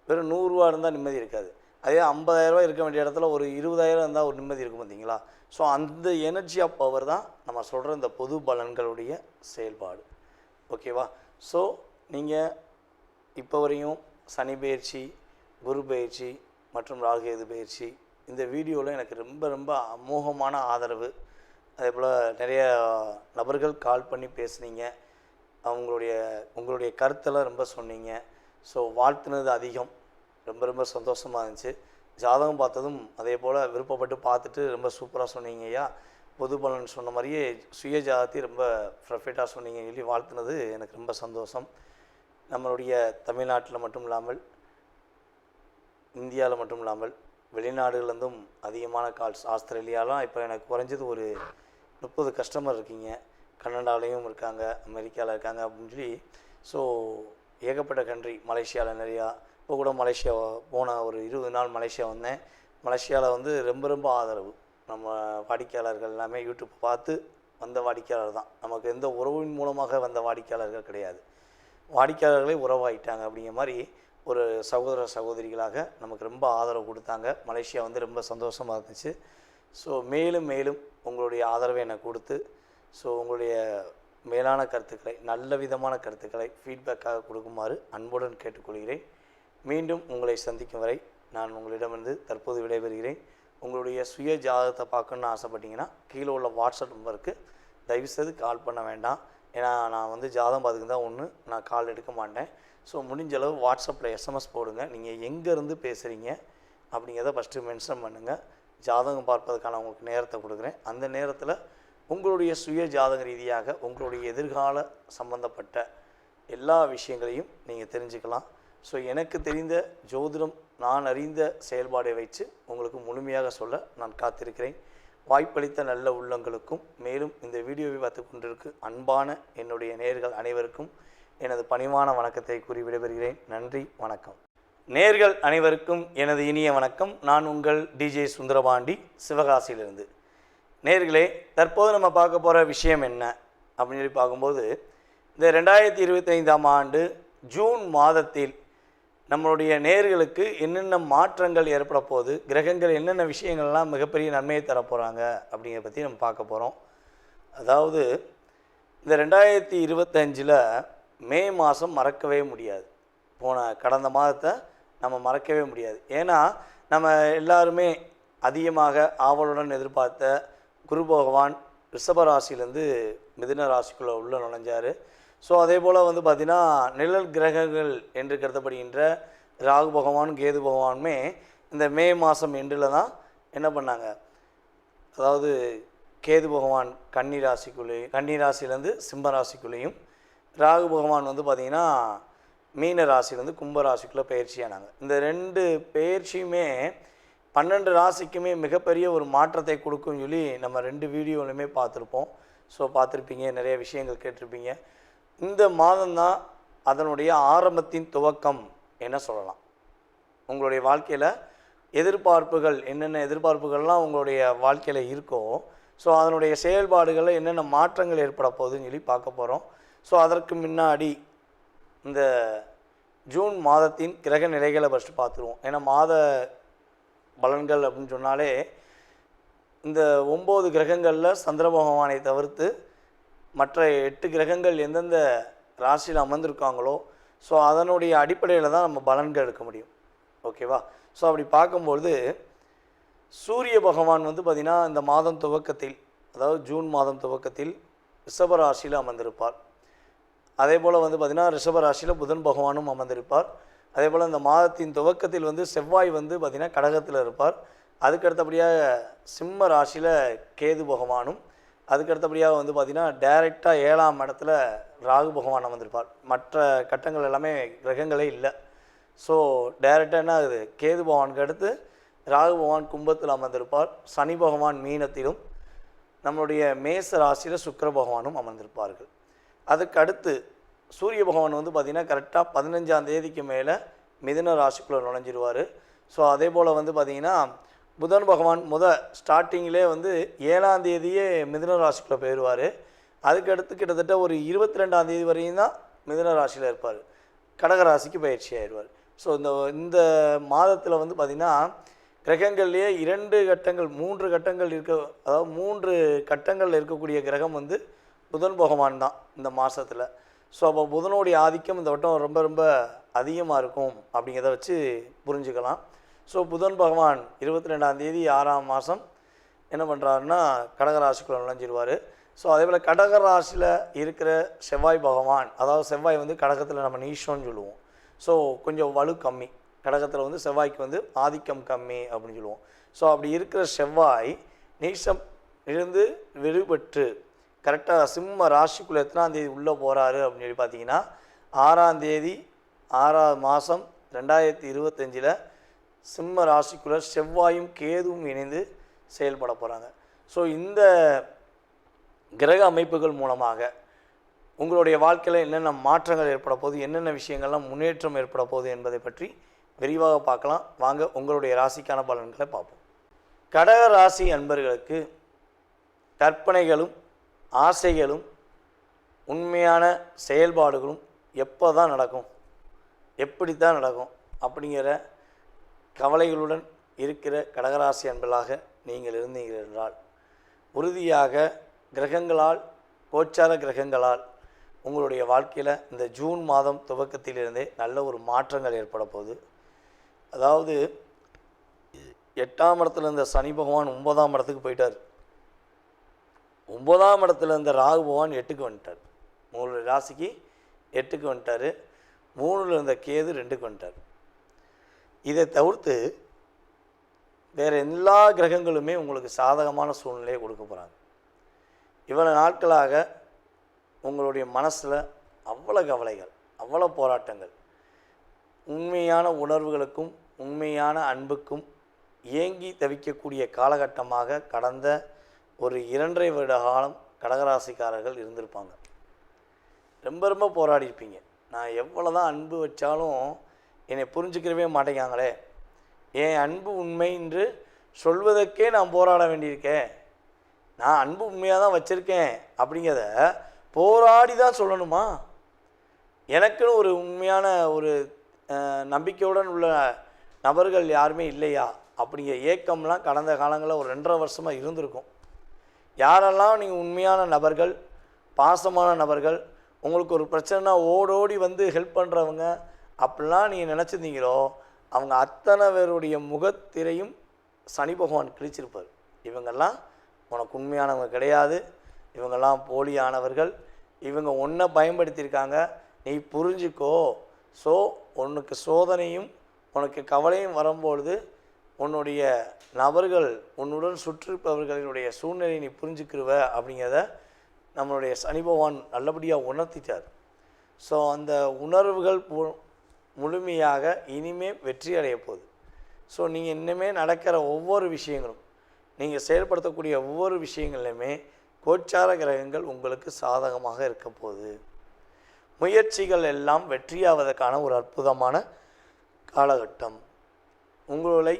வெறும் ரூ. 100 இருந்தால் நிம்மதி இருக்காது. அதே ரூ. 50,000 இருக்க வேண்டிய இடத்துல ஒரு 20,000 இருந்தால் ஒரு நிம்மதி இருக்கும் பார்த்தீங்களா? ஸோ அந்த எனர்ஜி ஆஃப் பவர் தான் நம்ம சொல்கிற இந்த பொது பலன்களுடைய செயல்பாடு. ஓகேவா? ஸோ நீங்கள் இப்போ வரையும் சனி பயிற்சி, குரு பயிற்சி மற்றும் ராகு கேது பயிற்சி இந்த வீடியோவில் எனக்கு ரொம்ப ரொம்ப அமோகமான ஆதரவு. அதே போல் நிறைய நபர்கள் கால் பண்ணி பேசுனீங்க. உங்களுடைய கருத்தெல்லாம் ரொம்ப சொன்னீங்க. ஸோ வாழ்த்துனது அதிகம். ரொம்ப ரொம்ப சந்தோஷமாக இருந்துச்சு. ஜாதகம் பார்த்ததும் அதே போல் விருப்பப்பட்டு பார்த்துட்டு ரொம்ப சூப்பராக சொன்னீங்க ஐயா. பொது பலன் சொன்ன மாதிரியே சுய ஜாதகத்தை ரொம்ப ப்ரஃபெக்டாக சொன்னீங்க சொல்லி வாழ்த்துனது எனக்கு ரொம்ப சந்தோஷம். நம்மளுடைய தமிழ்நாட்டில் மட்டும் இல்லாமல் இந்தியாவில் மட்டும் இல்லாமல் வெளிநாடுகள்லேருந்தும் அதிகமான கால்ஸ். ஆஸ்திரேலியாலாம் இப்போ எனக்கு குறைஞ்சது ஒரு 30 கஸ்டமர் இருக்கீங்க. கனடாலையும் இருக்காங்க, அமெரிக்காவில் இருக்காங்க அப்படின்னு சொல்லி. ஸோ ஏகப்பட்ட கண்ட்ரி, மலேசியாவில் நிறையா. இப்போ கூட மலேசியா போன ஒரு 20 நாள் மலேசியா வந்தேன். மலேசியாவில் வந்து ரொம்ப ரொம்ப ஆதரவு. நம்ம வாடிக்கையாளர்கள் எல்லாமே யூடியூப் பார்த்து வந்த வாடிக்கையாளர் தான். நமக்கு எந்த உறவின் மூலமாக வந்த வாடிக்கையாளர்கள் கிடையாது. வாடிக்கையாளர்களே உறவாயிட்டாங்க. அப்படிங்கிற மாதிரி ஒரு சகோதர சகோதரிகளாக நமக்கு ரொம்ப ஆதரவு கொடுத்தாங்க. மலேசியா வந்து ரொம்ப சந்தோஷமாக இருந்துச்சு. ஸோ மேலும் மேலும் உங்களுடைய ஆதரவை எனக்கு கொடுத்து, ஸோ உங்களுடைய மேலான கருத்துக்களை, நல்ல விதமான கருத்துக்களை ஃபீட்பேக்காக கொடுக்குமாறு அன்புடன் கேட்டுக்கொள்கிறேன். மீண்டும் உங்களை சந்திக்கும் வரை நான் உங்களிடமிருந்து தற்போது விடைபெறுகிறேன். உங்களுடைய சுய ஜாதகத்தை பார்க்கணுன்னு ஆசைப்பட்டீங்கன்னா கீழே உள்ள வாட்ஸ்அப் நம்பருக்கு தயவுசெய்து கால் பண்ண வேண்டாம். ஏன்னா நான் வந்து ஜாதகம் பார்த்துக்கு தான் ஒன்று, நான் கால் எடுக்க மாட்டேன். ஸோ முடிஞ்ச அளவு வாட்ஸ்அப்பில் எஸ்எம்எஸ் போடுங்க. நீங்கள் எங்கேருந்து பேசுகிறீங்க அப்படிங்கிறத ஃபஸ்ட்டு மென்ஷன் பண்ணுங்கள். ஜாதகம் பார்ப்பதற்கான உங்களுக்கு நேரத்தை கொடுக்குறேன். அந்த நேரத்தில் உங்களுடைய சுய ஜாதக ரீதியாக உங்களுடைய எதிர்கால சம்பந்தப்பட்ட எல்லா விஷயங்களையும் நீங்கள் தெரிஞ்சுக்கலாம். ஸோ எனக்கு தெரிந்த ஜோதிடம், நான் அறிந்த செயல்பாடை வைத்து உங்களுக்கு முழுமையாக சொல்ல நான் காத்திருக்கிறேன். வாய்ப்பளித்த நல்ல உள்ளங்களுக்கும், மேலும் இந்த வீடியோவை பார்த்து கொண்டிருக்கு அன்பான என்னுடைய நேயர்கள் அனைவருக்கும் எனது பணிவான வணக்கத்தை கூறி விடைபெறுகிறேன். நன்றி, வணக்கம். நேயர்கள் அனைவருக்கும் எனது இனிய வணக்கம். நான் உங்கள் டிஜே சுந்தரபாண்டி, சிவகாசியிலிருந்து. நேயர்களே, தற்போது நம்ம பார்க்க போகிற விஷயம் என்ன அப்படின்னு சொல்லி பார்க்கும்போது, இந்த 2025ஆம் ஆண்டு ஜூன் மாதத்தில் நம்மளுடைய நேயர்களுக்கு என்னென்ன மாற்றங்கள் ஏற்பட போகுது, கிரகங்கள் என்னென்ன விஷயங்கள்லாம் மிகப்பெரிய நன்மையை தரப்போகிறாங்க அப்படிங்கிறத பற்றி நம்ம பார்க்க போகிறோம். அதாவது இந்த 2025 மே மாதம் மறக்கவே முடியாது. கடந்த மாதத்தை நம்ம மறக்கவே முடியாது. ஏன்னா நம்ம எல்லாருமே அதிகமாக ஆவலுடன் எதிர்பார்த்த குரு பகவான் ரிஷபராசிலேருந்து மிதுன ராசிக்குள்ளே உள்ள நுழைஞ்சார். ஸோ அதே போல் வந்து பார்த்திங்கன்னா நிழல் கிரகங்கள் என்று கருதப்படுகின்ற ராகு பகவான், கேது பகவானுமே இந்த மே மாதம் எண்டில் தான் என்ன பண்ணாங்க, அதாவது கேது பகவான் கன்னி ராசிலேருந்து சிம்ம ராசிக்குள்ளேயும், ராகு பகவான் வந்து பார்த்திங்கன்னா மீன ராசிலேருந்து கும்ப ராசிக்குள்ளே பயிற்சியானாங்க. இந்த 2 பயிற்சியுமே 12 ராசிக்குமே மிகப்பெரிய ஒரு மாற்றத்தை கொடுக்கும்னு சொல்லி நம்ம 2 வீடியோலையுமே பார்த்துருப்போம். ஸோ பார்த்துருப்பீங்க, நிறைய விஷயங்கள் கேட்டிருப்பீங்க. இந்த மாதம்தான் அதனுடைய ஆரம்பத்தின் துவக்கம் என்ன சொல்லலாம். உங்களுடைய வாழ்க்கையில் எதிர்பார்ப்புகள், என்னென்ன எதிர்பார்ப்புகள்லாம் உங்களுடைய வாழ்க்கையில் இருக்கோ, ஸோ அதனுடைய செயல்பாடுகளில் என்னென்ன மாற்றங்கள் ஏற்பட போகுதுன்னு சொல்லி பார்க்க போகிறோம். ஸோ அதற்கு முன்னாடி இந்த ஜூன் மாதத்தின் கிரக நிலைகளை ஃபஸ்ட்டு பார்த்துருவோம். ஏன்னா மாத பலன்கள் அப்படின்னு சொன்னாலே இந்த 9 கிரகங்களில் சந்திர பகவானை தவிர்த்து மற்ற 8 கிரகங்கள் எந்தெந்த ராசியில் அமர்ந்திருக்காங்களோ, ஸோ அதனுடைய அடிப்படையில் தான் நம்ம பலன்கள் எடுக்க முடியும். ஓகேவா? ஸோ அப்படி பார்க்கும்பொழுது சூரிய பகவான் வந்து பார்த்திங்கன்னா இந்த மாதம் துவக்கத்தில், அதாவது ஜூன் மாதம் துவக்கத்தில் ரிஷப ராசியில் அமர்ந்திருப்பார். அதே போல் வந்து பார்த்திங்கன்னா ரிஷப ராசியில் புதன் பகவானும் அமர்ந்திருப்பார். அதே போல் இந்த மாதத்தின் துவக்கத்தில் வந்து செவ்வாய் வந்து பார்த்திங்கன்னா கடகத்தில் இருப்பார். அதுக்கடுத்தபடியாக சிம்ம ராசியில் கேது பகவானும், அதுக்கடுத்தபடியாக வந்து பார்த்திங்கன்னா டைரெக்டாக 7ஆம் இடத்துல ராகு பகவான் அமர்ந்திருப்பார். மற்ற கட்டங்கள் எல்லாமே கிரகங்களே இல்லை. ஸோ டைரெக்டாக என்ன ஆகுது, கேது பகவானுக்கு அடுத்து ராகு பகவான் கும்பத்தில் அமர்ந்திருப்பார். சனி பகவான் மீனத்திலும், நம்மளுடைய மேச ராசியில் சுக்கிர பகவானும் அமர்ந்திருப்பார்கள். அதுக்கு அடுத்து சூரிய பகவான் வந்து பார்த்திங்கன்னா கரெக்டாக 15ஆம் தேதிக்கு மேலே மிதுன ராசிக்குள்ளே நுழைஞ்சிருவார். ஸோ அதே போல் வந்து பார்த்திங்கன்னா புதன் பகவான் ஸ்டார்டிங்கிலே வந்து 7ஆம் தேதியே மிதுன ராசிக்குள்ளே போயிடுவார். அதுக்கடுத்து கிட்டத்தட்ட ஒரு 22ஆம் தேதி வரையும் தான் மிதுன ராசியில் இருப்பார். கடக ராசிக்கு பயிற்சி ஆயிடுவார். ஸோ இந்த மாதத்தில் வந்து பார்த்திங்கன்னா கிரகங்கள்லேயே 2 கட்டங்கள் 3 கட்டங்கள் அதாவது 3 கட்டங்களில் இருக்கக்கூடிய கிரகம் வந்து புதன் பகவான் தான் இந்த மாதத்தில். ஸோ அப்போ புதனுடைய ஆதிக்கம் இந்த வட்டம் ரொம்ப ரொம்ப அதிகமாக இருக்கும் அப்படிங்கிறத வச்சு புரிஞ்சுக்கலாம். ஸோ புதன் பகவான் 22ஆம் தேதி 6ஆம் மாதம் என்ன பண்ணுறாருன்னா கடகராசிக்குள்ளே நுழைஞ்சிருவார். ஸோ அதே போல் கடகராசியில் இருக்கிற செவ்வாய் பகவான், அதாவது செவ்வாய் வந்து கடகத்தில் நம்ம நீஷோன்னு சொல்லுவோம். ஸோ கொஞ்சம் வலு கம்மி, கடகத்தில் வந்து செவ்வாய்க்கு வந்து ஆதிக்கம் கம்மி அப்படின்னு சொல்லுவோம். ஸோ அப்படி இருக்கிற செவ்வாய் நீசம் இருந்து விடுபட்டு கரெக்டாக சிம்ம ராசிக்குள்ளே எத்தனாம் தேதி உள்ளே போகிறாரு அப்படின்னு சொல்லி பார்த்தீங்கன்னா 6ஆம் தேதி 6ஆம் மாதம் 2025 சிம்ம ராசிக்குள்ளே செவ்வாயும் கேதுவும் இணைந்து செயல்பட போகிறாங்க. ஸோ இந்த கிரக அமைப்புகள் மூலமாக உங்களுடைய வாழ்க்கையில் என்னென்ன மாற்றங்கள் ஏற்பட போகுது, என்னென்ன விஷயங்கள்லாம் முன்னேற்றம் ஏற்பட போகுது என்பதை பற்றி விரிவாக பார்க்கலாம். வாங்க உங்களுடைய ராசிக்கான பலன்களை பார்ப்போம். கடக ராசி அன்பர்களுக்கு கற்பனைகளும் ஆசைகளும் உண்மையான செயல்பாடுகளும் எப்போ தான் நடக்கும், எப்படி தான் நடக்கும் அப்படிங்கிற கவலைகளுடன் இருக்கிற கடகராசி அன்பர்களாக நீங்கள் இருந்தீர்கள் என்றால் உறுதியாக கிரகங்களால், கோச்சார கிரகங்களால் உங்களுடைய வாழ்க்கையில் இந்த ஜூன் மாதம் துவக்கத்திலிருந்தே நல்ல ஒரு மாற்றங்கள் ஏற்பட போகுது. அதாவது 8ஆம் இடத்துல இருந்த சனி பகவான் 9ஆம் இடத்துக்கு போயிட்டார். 9ஆம் இடத்துல இருந்த ராகு பகவான் 8க்கு வந்துட்டார். உங்களுடைய ராசிக்கு 8க்கு வந்துட்டார். 3ல் இருந்த கேது 2க்கு வந்துட்டார். இதை தவிர்த்து வேறு எல்லா கிரகங்களுமே உங்களுக்கு சாதகமான சூழ்நிலையை கொடுக்க போகிறாங்க. இவ்வளோ நாட்களாக உங்களுடைய மனசில் அவ்வளோ கவலைகள், அவ்வளோ போராட்டங்கள், உண்மையான உணர்வுகளுக்கும் உண்மையான அன்புக்கும் ஏங்கி தவிக்கக்கூடிய காலகட்டமாக கடந்த ஒரு 2.5 வருட காலம் கடகராசிக்காரர்கள் இருந்திருப்பாங்க. ரொம்ப ரொம்ப போராடியிருப்பீங்க. நான் எவ்வளோ தான் அன்பு வச்சாலும் என்னை புரிஞ்சுக்கிறவே மாட்டேங்காங்களே, என் அன்பு உண்மை என்று சொல்வதற்கே நான் போராட வேண்டியிருக்கேன், நான் அன்பு உண்மையாக தான் வச்சுருக்கேன் அப்படிங்கிறத போராடி தான் சொல்லணுமா, எனக்குன்னு ஒரு உண்மையான ஒரு நம்பிக்கையுடன் உள்ள நபர்கள் யாருமே இல்லையா அப்படிங்கிற ஏக்கம்லாம் கடந்த காலங்களில் ஒரு 2.5 வருஷமாக இருந்திருக்கும். யாரெல்லாம் நீங்கள் உண்மையான நபர்கள், பாசமான நபர்கள், உங்களுக்கு ஒரு பிரச்சனைனா ஓடோடி வந்து ஹெல்ப் பண்ணுறவங்க அப்படிலாம் நீங்கள் நினச்சிருந்தீங்களோ அவங்க அத்தனை பேருடைய முகத்திரையும் சனி பகவான் கிழிச்சிருப்பார். இவங்கெல்லாம் உனக்கு உண்மையானவங்க கிடையாது, இவங்கெல்லாம் போலியானவர்கள், இவங்க ஒன்றை பயன்படுத்தியிருக்காங்க, நீ புரிஞ்சுக்கோ. ஸோ உனக்கு சோதனையும் உனக்கு கவலையும் வரும்பொழுது உன்னுடைய நபர்கள், உன்னுடன் சுற்றிருப்பவர்களுடைய சூழ்நிலையை நீ புரிஞ்சுக்கிருவ அப்படிங்கிறத நம்மளுடைய சனி பகவான் நல்லபடியாக உணர்த்திட்டார். ஸோ அந்த உணர்வுகள் முழுமையாக இனிமே வெற்றி அடைய போகுது. ஸோ நீங்கள் இன்னுமே நடக்கிற ஒவ்வொரு விஷயங்களும், நீங்கள் செயல்படுத்தக்கூடிய ஒவ்வொரு விஷயங்கள்லையுமே கோச்சார கிரகங்கள் உங்களுக்கு சாதகமாக இருக்க போகுது. முயற்சிகள் எல்லாம் வெற்றியாவதற்கான ஒரு அற்புதமான காலகட்டம். உங்களை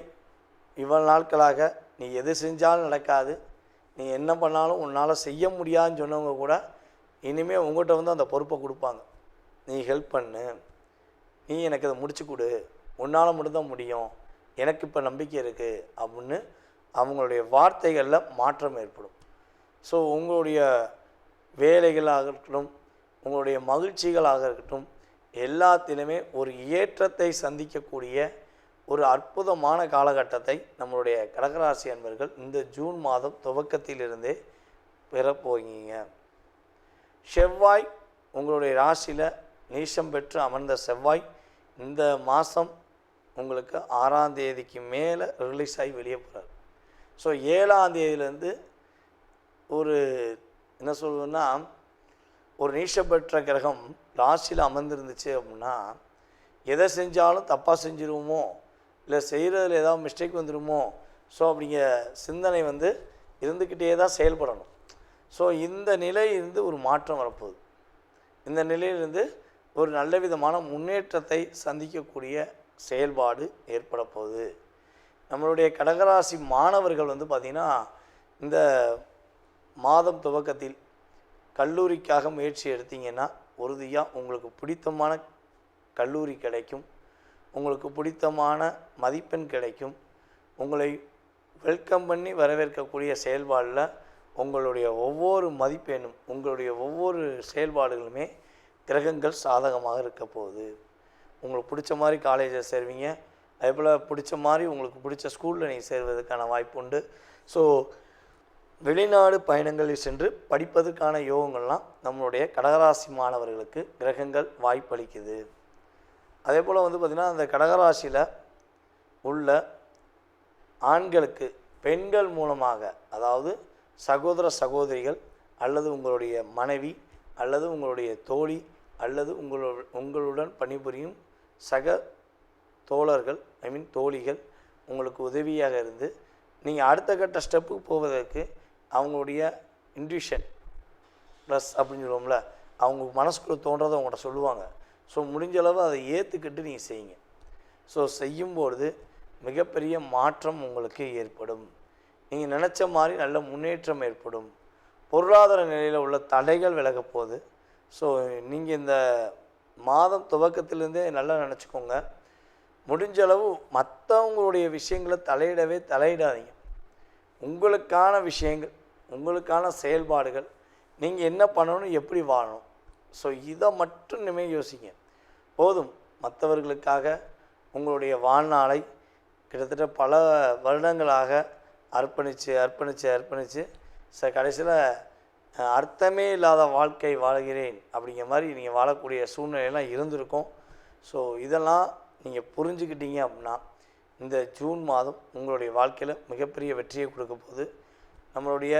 இவ்வளவு நாட்களாக நீ எது செஞ்சாலும் நடக்காது, நீ என்ன பண்ணாலும் உன்னால் செய்ய முடியாதுன்னு சொன்னவங்க கூட இனிமேல் உங்கள்கிட்ட வந்து அந்த பொறுப்பை கொடுப்பாங்க. நீ ஹெல்ப் பண்ணு, நீ எனக்கு அதை முடிச்சு கொடு, உன்னால் மட்டும்தான் முடியும், எனக்கு இப்போ நம்பிக்கை இருக்குது அப்படின்னு அவங்களுடைய வார்த்தைகளில் மாற்றம் ஏற்படும். ஸோ உங்களுடைய வேலைகளாக இருக்கட்டும், உங்களுடைய மகிழ்ச்சிகளாக இருக்கட்டும், எல்லாத்திலுமே ஒரு ஏற்றத்தை சந்திக்கக்கூடிய ஒரு அற்புதமான காலகட்டத்தை நம்மளுடைய கடகராசி அன்பர்கள் இந்த ஜூன் மாதம் துவக்கத்திலிருந்தே பெறப்போகிறீங்க. செவ்வாய் உங்களுடைய ராசியில் நீசம் பெற்று அமர்ந்த செவ்வாய் இந்த மாதம் உங்களுக்கு 6ஆம் தேதிக்கு மேலே ரிலீஸ் ஆகி வெளியே போகிறார். ஸோ 7ஆம் தேதியிலேருந்து ஒரு என்ன சொல்லுன்னா, ஒரு நீசம் பெற்ற கிரகம் ராசியில் அமர்ந்துருந்துச்சு அப்படின்னா எதை செஞ்சாலும் தப்பாக செஞ்சுருவோமோ, இல்லை செய்கிறதுல ஏதாவது மிஸ்டேக் வந்துடுமோ, ஸோ அப்படிங்கிற சிந்தனை வந்து இருந்துக்கிட்டே தான் செயல்படணும். ஸோ இந்த நிலையிலிருந்து ஒரு மாற்றம் வரப்போகுது. இந்த நிலையிலிருந்து ஒரு நல்ல விதமான முன்னேற்றத்தை சந்திக்கக்கூடிய செயல்பாடு ஏற்பட போகுது. நம்மளுடைய கடகராசி மாணவர்கள் வந்து பார்த்திங்கன்னா இந்த மாதம் துவக்கத்தில் கல்லூரிக்காக முயற்சி எடுத்தீங்கன்னா உறுதியாக உங்களுக்கு பிடித்தமான கல்லூரி கிடைக்கும். உங்களுக்கு பிடித்தமான மதிப்பெண் கிடைக்கும். உங்களை வெல்கம் பண்ணி வரவேற்கக்கூடிய செயல்பாடில் உங்களுடைய ஒவ்வொரு மதிப்பெண்ணும், உங்களுடைய ஒவ்வொரு செயல்பாடுகளுமே கிரகங்கள் சாதகமாக இருக்க போகுது. உங்களுக்கு பிடிச்ச மாதிரி காலேஜில் சேருவீங்க. அதேபோல் பிடிச்ச மாதிரி உங்களுக்கு பிடிச்ச ஸ்கூலில் நீங்கள் சேர்வதற்கான வாய்ப்பு உண்டு. ஸோ வெளிநாடு பயணங்களில் சென்று படிப்பதற்கான யோகங்கள்லாம் நம்மளுடைய கடகராசி மாணவர்களுக்கு கிரகங்கள் வாய்ப்பளிக்குது. அதே போல் வந்து பார்த்திங்கன்னா அந்த கடகராசியில் உள்ள ஆண்களுக்கு பெண்கள் மூலமாக, அதாவது சகோதர சகோதரிகள் அல்லது உங்களுடைய மனைவி அல்லது உங்களுடைய தோழி அல்லது உங்களுடன் பணிபுரியும் சக தோழர்கள், தோழிகள் உங்களுக்கு உதவியாக இருந்து நீங்கள் அடுத்த கட்ட ஸ்டெப்புக்கு போவதற்கு அவங்களுடைய இன்ட்யூஷன் ப்ளஸ் அப்படின்னு சொல்லுவோம்ல, அவங்க மனசுக்குள்ளே தோன்றதை அவங்கள்ட்ட சொல்லுவாங்க. ஸோ முடிஞ்சளவு அதை ஏற்றுக்கிட்டு நீங்கள் செய்யுங்க. ஸோ செய்யும்பொழுது மிகப்பெரிய மாற்றம் உங்களுக்கு ஏற்படும். நீங்கள் நினச்ச மாதிரி நல்ல முன்னேற்றம் ஏற்படும். பொருளாதார நிலையில் உள்ள தடைகள் விலக போகுது. ஸோ நீங்கள் இந்த மாதம் துவக்கத்திலேருந்தே நல்லா நினச்சிக்கோங்க, முடிஞ்சளவு மற்றவங்களுடைய விஷயங்களை தலையிடாதீங்க. உங்களுக்கான விஷயங்கள், உங்களுக்கான செயல்பாடுகள், நீங்கள் என்ன பண்ணணும், எப்படி வாழணும், ஸோ இதை மட்டும் இனிமேல் யோசிங்க போதும். மற்றவர்களுக்காக உங்களுடைய வாழ்நாளை கிட்டத்தட்ட பல வருடங்களாக அர்ப்பணித்து கடைசியில் அர்த்தமே இல்லாத வாழ்க்கை வாழ்கிறேன் அப்படிங்கிற மாதிரி நீங்கள் வாழக்கூடிய சூழ்நிலையெல்லாம் இருந்திருக்கும். ஸோ இதெல்லாம் நீங்கள் புரிஞ்சுக்கிட்டீங்க அப்படின்னா இந்த ஜூன் மாதம் உங்களுடைய வாழ்க்கையில் மிகப்பெரிய வெற்றியை கொடுக்க போகுது. நம்மளுடைய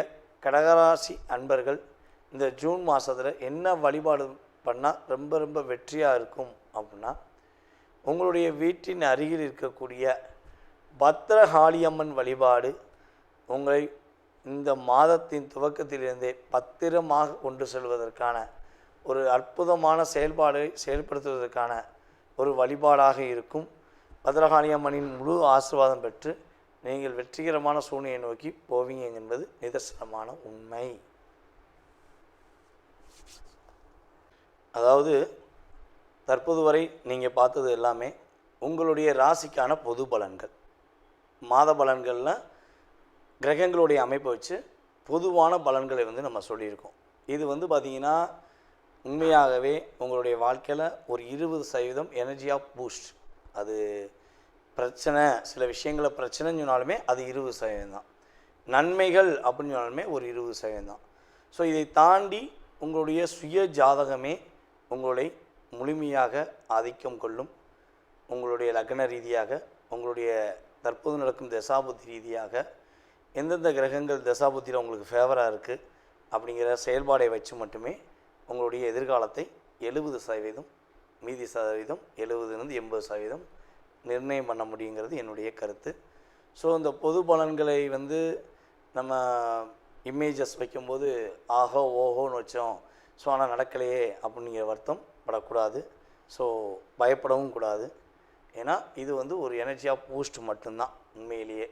கடகராசி அன்பர்கள் இந்த ஜூன் மாதத்தில் என்ன வழிபாடு பண்ணால் ரொம்ப ரொம்ப வெற்றியாக இருக்கும் அப்படின்னா, உங்களுடைய வீட்டின் அருகில் இருக்கக்கூடிய பத்திரகாளியம்மன் வழிபாடு உங்களை இந்த மாதத்தின் துவக்கத்திலிருந்தே பத்திரமாக கொண்டு செல்வதற்கான ஒரு அற்புதமான செயல்படுத்துவதற்கான ஒரு வழிபாடாக இருக்கும். பத்திரகாளியம்மனின் முழு ஆசீர்வாதம் பெற்று நீங்கள் வெற்றிகரமான சூழ்நிலையை நோக்கி போவீங்க என்பது நிதர்சனமான உண்மை. அதாவது தற்போது வரை நீங்கள் பார்த்தது எல்லாமே உங்களுடைய ராசிக்கான பொது பலன்கள். மாத பலன்களில் கிரகங்களுடைய அமைப்பை வச்சு பொதுவான பலன்களை நம்ம சொல்லியிருக்கோம். இது பார்த்திங்கன்னா உண்மையாகவே உங்களுடைய வாழ்க்கையில் ஒரு 20% எனர்ஜி ஆஃப் பூஸ்ட். அது பிரச்சனை, சில விஷயங்களை பிரச்சனைன்னு சொன்னாலுமே அது 20% தான். நன்மைகள் அப்படின்னு சொன்னாலுமே ஒரு 20% தான். ஸோ இதை தாண்டி உங்களுடைய சுய ஜாதகமே உங்களை முழுமையாக ஆதிக்கம் கொள்ளும். உங்களுடைய லக்ன ரீதியாக, உங்களுடைய தற்போது நடக்கும் தசாபுத்தி ரீதியாக எந்தெந்த கிரகங்கள் தசாபுத்தியில் உங்களுக்கு ஃபேவராக இருக்குது அப்படிங்கிற செயல்பாடை வச்சு மட்டுமே உங்களுடைய எதிர்காலத்தை 70%, மீதி சதவீதம் 70-80% நிர்ணயம் பண்ண முடியுங்கிறது என்னுடைய கருத்து. ஸோ இந்த பொது பலன்களை நம்ம இமேஜஸ் வைக்கும்போது ஆஹோ ஓஹோன்னு வச்சோம், ஸோ ஆனால் நடக்கலையே அப்படிங்கிற வருத்தம் படக்கூடாது. ஸோ பயப்படவும் கூடாது. ஏன்னா இது ஒரு எனர்ஜி ஆஃப் பூஸ்ட் மட்டும்தான் உண்மையிலேயே.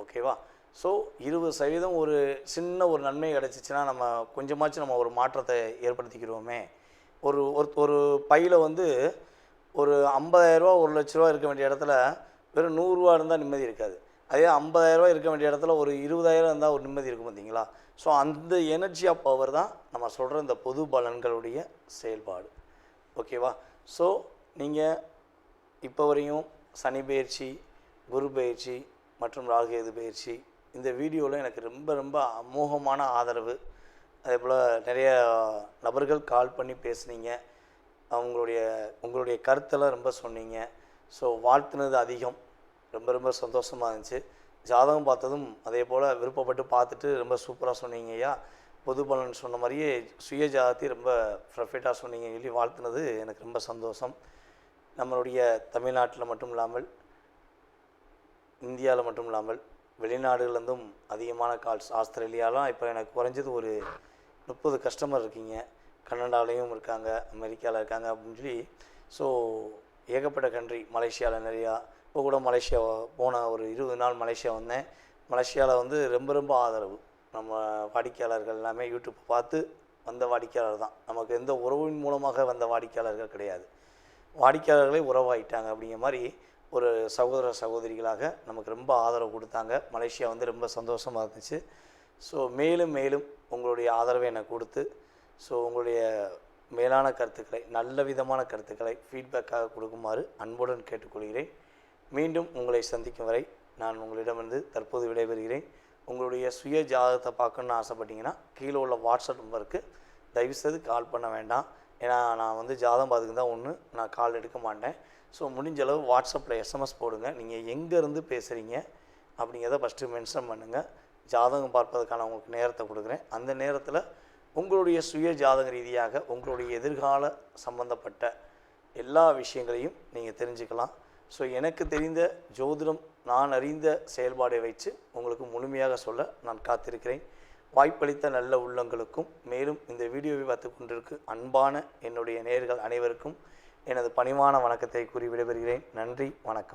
ஓகேவா? ஸோ 20% ஒரு சின்ன ஒரு நன்மை கிடச்சிச்சின்னா நம்ம கொஞ்சமாச்சும் நம்ம ஒரு மாற்றத்தை ஏற்படுத்திக்கிடுவோமே. ஒரு பையில் ஒரு 50,000 ரூபா 1 லட்ச ரூபா இருக்க வேண்டிய இடத்துல வெறும் 100 ரூபா இருந்தால் நிம்மதி இருக்காது. அதே 50,000 ரூபா இருக்க வேண்டிய இடத்துல ஒரு 20,000 இருந்தால் ஒரு நிம்மதி இருக்கும், பார்த்தீங்களா? ஸோ அந்த எனர்ஜி ஆஃப் பவர் தான் நம்ம சொல்கிற இந்த பொது பலன்களுடைய செயல்பாடு. ஓகேவா? ஸோ நீங்கள் இப்போ வரையும் சனி பயிற்சி, குரு பயிற்சி மற்றும் ராகுகேது பயிற்சி இந்த வீடியோவில் எனக்கு ரொம்ப ரொம்ப அமோகமான ஆதரவு. அதே போல் நிறைய நபர்கள் கால் பண்ணி பேசுனீங்க, உங்களுடைய கருத்தெல்லாம் ரொம்ப சொன்னீங்க. ஸோ வாழ்த்துனது அதிகம், ரொம்ப ரொம்ப சந்தோஷமாக இருந்துச்சு. ஜாதகம் பார்த்ததும் அதே போல் விருப்பப்பட்டு பார்த்துட்டு ரொம்ப சூப்பராக சொன்னீங்க ஐயா. பொது பலன் சொன்ன மாதிரியே சுய ஜாதகத்தை ரொம்ப பர்ஃபெக்டாக சொன்னீங்க சொல்லி வாழ்த்துனது எனக்கு ரொம்ப சந்தோஷம். நம்மளுடைய தமிழ்நாட்டில் மட்டும் இல்லாமல், இந்தியாவில் மட்டும் இல்லாமல், வெளிநாடுகள்லேருந்தும் அதிகமான கால்ஸ். ஆஸ்திரேலியாலாம் இப்போ எனக்கு குறைஞ்சது ஒரு 30 கஸ்டமர் இருக்கீங்க. கனடாலையும் இருக்காங்க, அமெரிக்காவில் இருக்காங்க அப்படின்னு சொல்லி. ஸோ ஏகப்பட்ட கண்ட்ரி, மலேசியாவில் நிறையா. இப்போ கூட மலேசியா போன ஒரு 20 நாள் மலேசியா வந்தேன். மலேசியாவில் ரொம்ப ரொம்ப ஆதரவு. நம்ம வாடிக்கையாளர்கள் எல்லாமே யூடியூப் பார்த்து வந்த வாடிக்கையாளர் தான். நமக்கு எந்த உறவின் மூலமாக வந்த வாடிக்கையாளர்கள் கிடையாது. வாடிக்கையாளர்களே உறவாயிட்டாங்க அப்படிங்கிற மாதிரி ஒரு சகோதர சகோதரிகளாக நமக்கு ரொம்ப ஆதரவு கொடுத்தாங்க. மலேசியா வந்து ரொம்ப சந்தோஷமாக இருந்துச்சு. ஸோ மேலும் மேலும் உங்களுடைய ஆதரவை எனக்கு கொடுத்து, ஸோ உங்களுடைய மேலான கருத்துக்களை, நல்ல விதமான கருத்துக்களை ஃபீட்பேக்காக கொடுக்குமாறு அன்புடன் கேட்டுக்கொள்கிறேன். மீண்டும் உங்களை சந்திக்கும் வரை நான் உங்களிடமிருந்து தற்போது விடைபெறுகிறேன். உங்களுடைய சுய ஜாதகத்தை பார்க்கணுன்னு ஆசைப்பட்டீங்கன்னா கீழே உள்ள வாட்ஸ்அப் நம்பருக்கு தயவுசெய்து கால் பண்ண வேண்டாம். ஏன்னா நான் வந்து ஜாதகம் பார்த்துக்கு தான் ஒன்று நான் கால் எடுக்க மாட்டேன். ஸோ முடிஞ்ச அளவு வாட்ஸ்அப்பில் எஸ்எம்எஸ் போடுங்க. நீங்கள் எங்கேருந்து பேசுகிறீங்க அப்படிங்கிறத ஃபஸ்ட்டு மென்ஷன் பண்ணுங்கள். ஜாதகம் பார்ப்பதற்கான உங்களுக்கு நேரத்தை கொடுக்குறேன். அந்த நேரத்தில் உங்களுடைய சுய ஜாதக ரீதியாக உங்களுடைய எதிர்கால சம்பந்தப்பட்ட எல்லா விஷயங்களையும் நீங்கள் தெரிஞ்சுக்கலாம். ஸோ எனக்கு தெரிந்த ஜோதிடம், நான் அறிந்த செயல்பாடை வைத்து உங்களுக்கு முழுமையாக சொல்ல நான் காத்திருக்கிறேன். வாய்ப்பளித்த நல்ல உள்ளங்களுக்கும், மேலும் இந்த வீடியோவை பார்த்து கொண்டிருக்கும் அன்பான என்னுடைய நேயர்கள் அனைவருக்கும் எனது பணிவான வணக்கத்தை கூறி விடைபெறுகிறேன். நன்றி, வணக்கம்.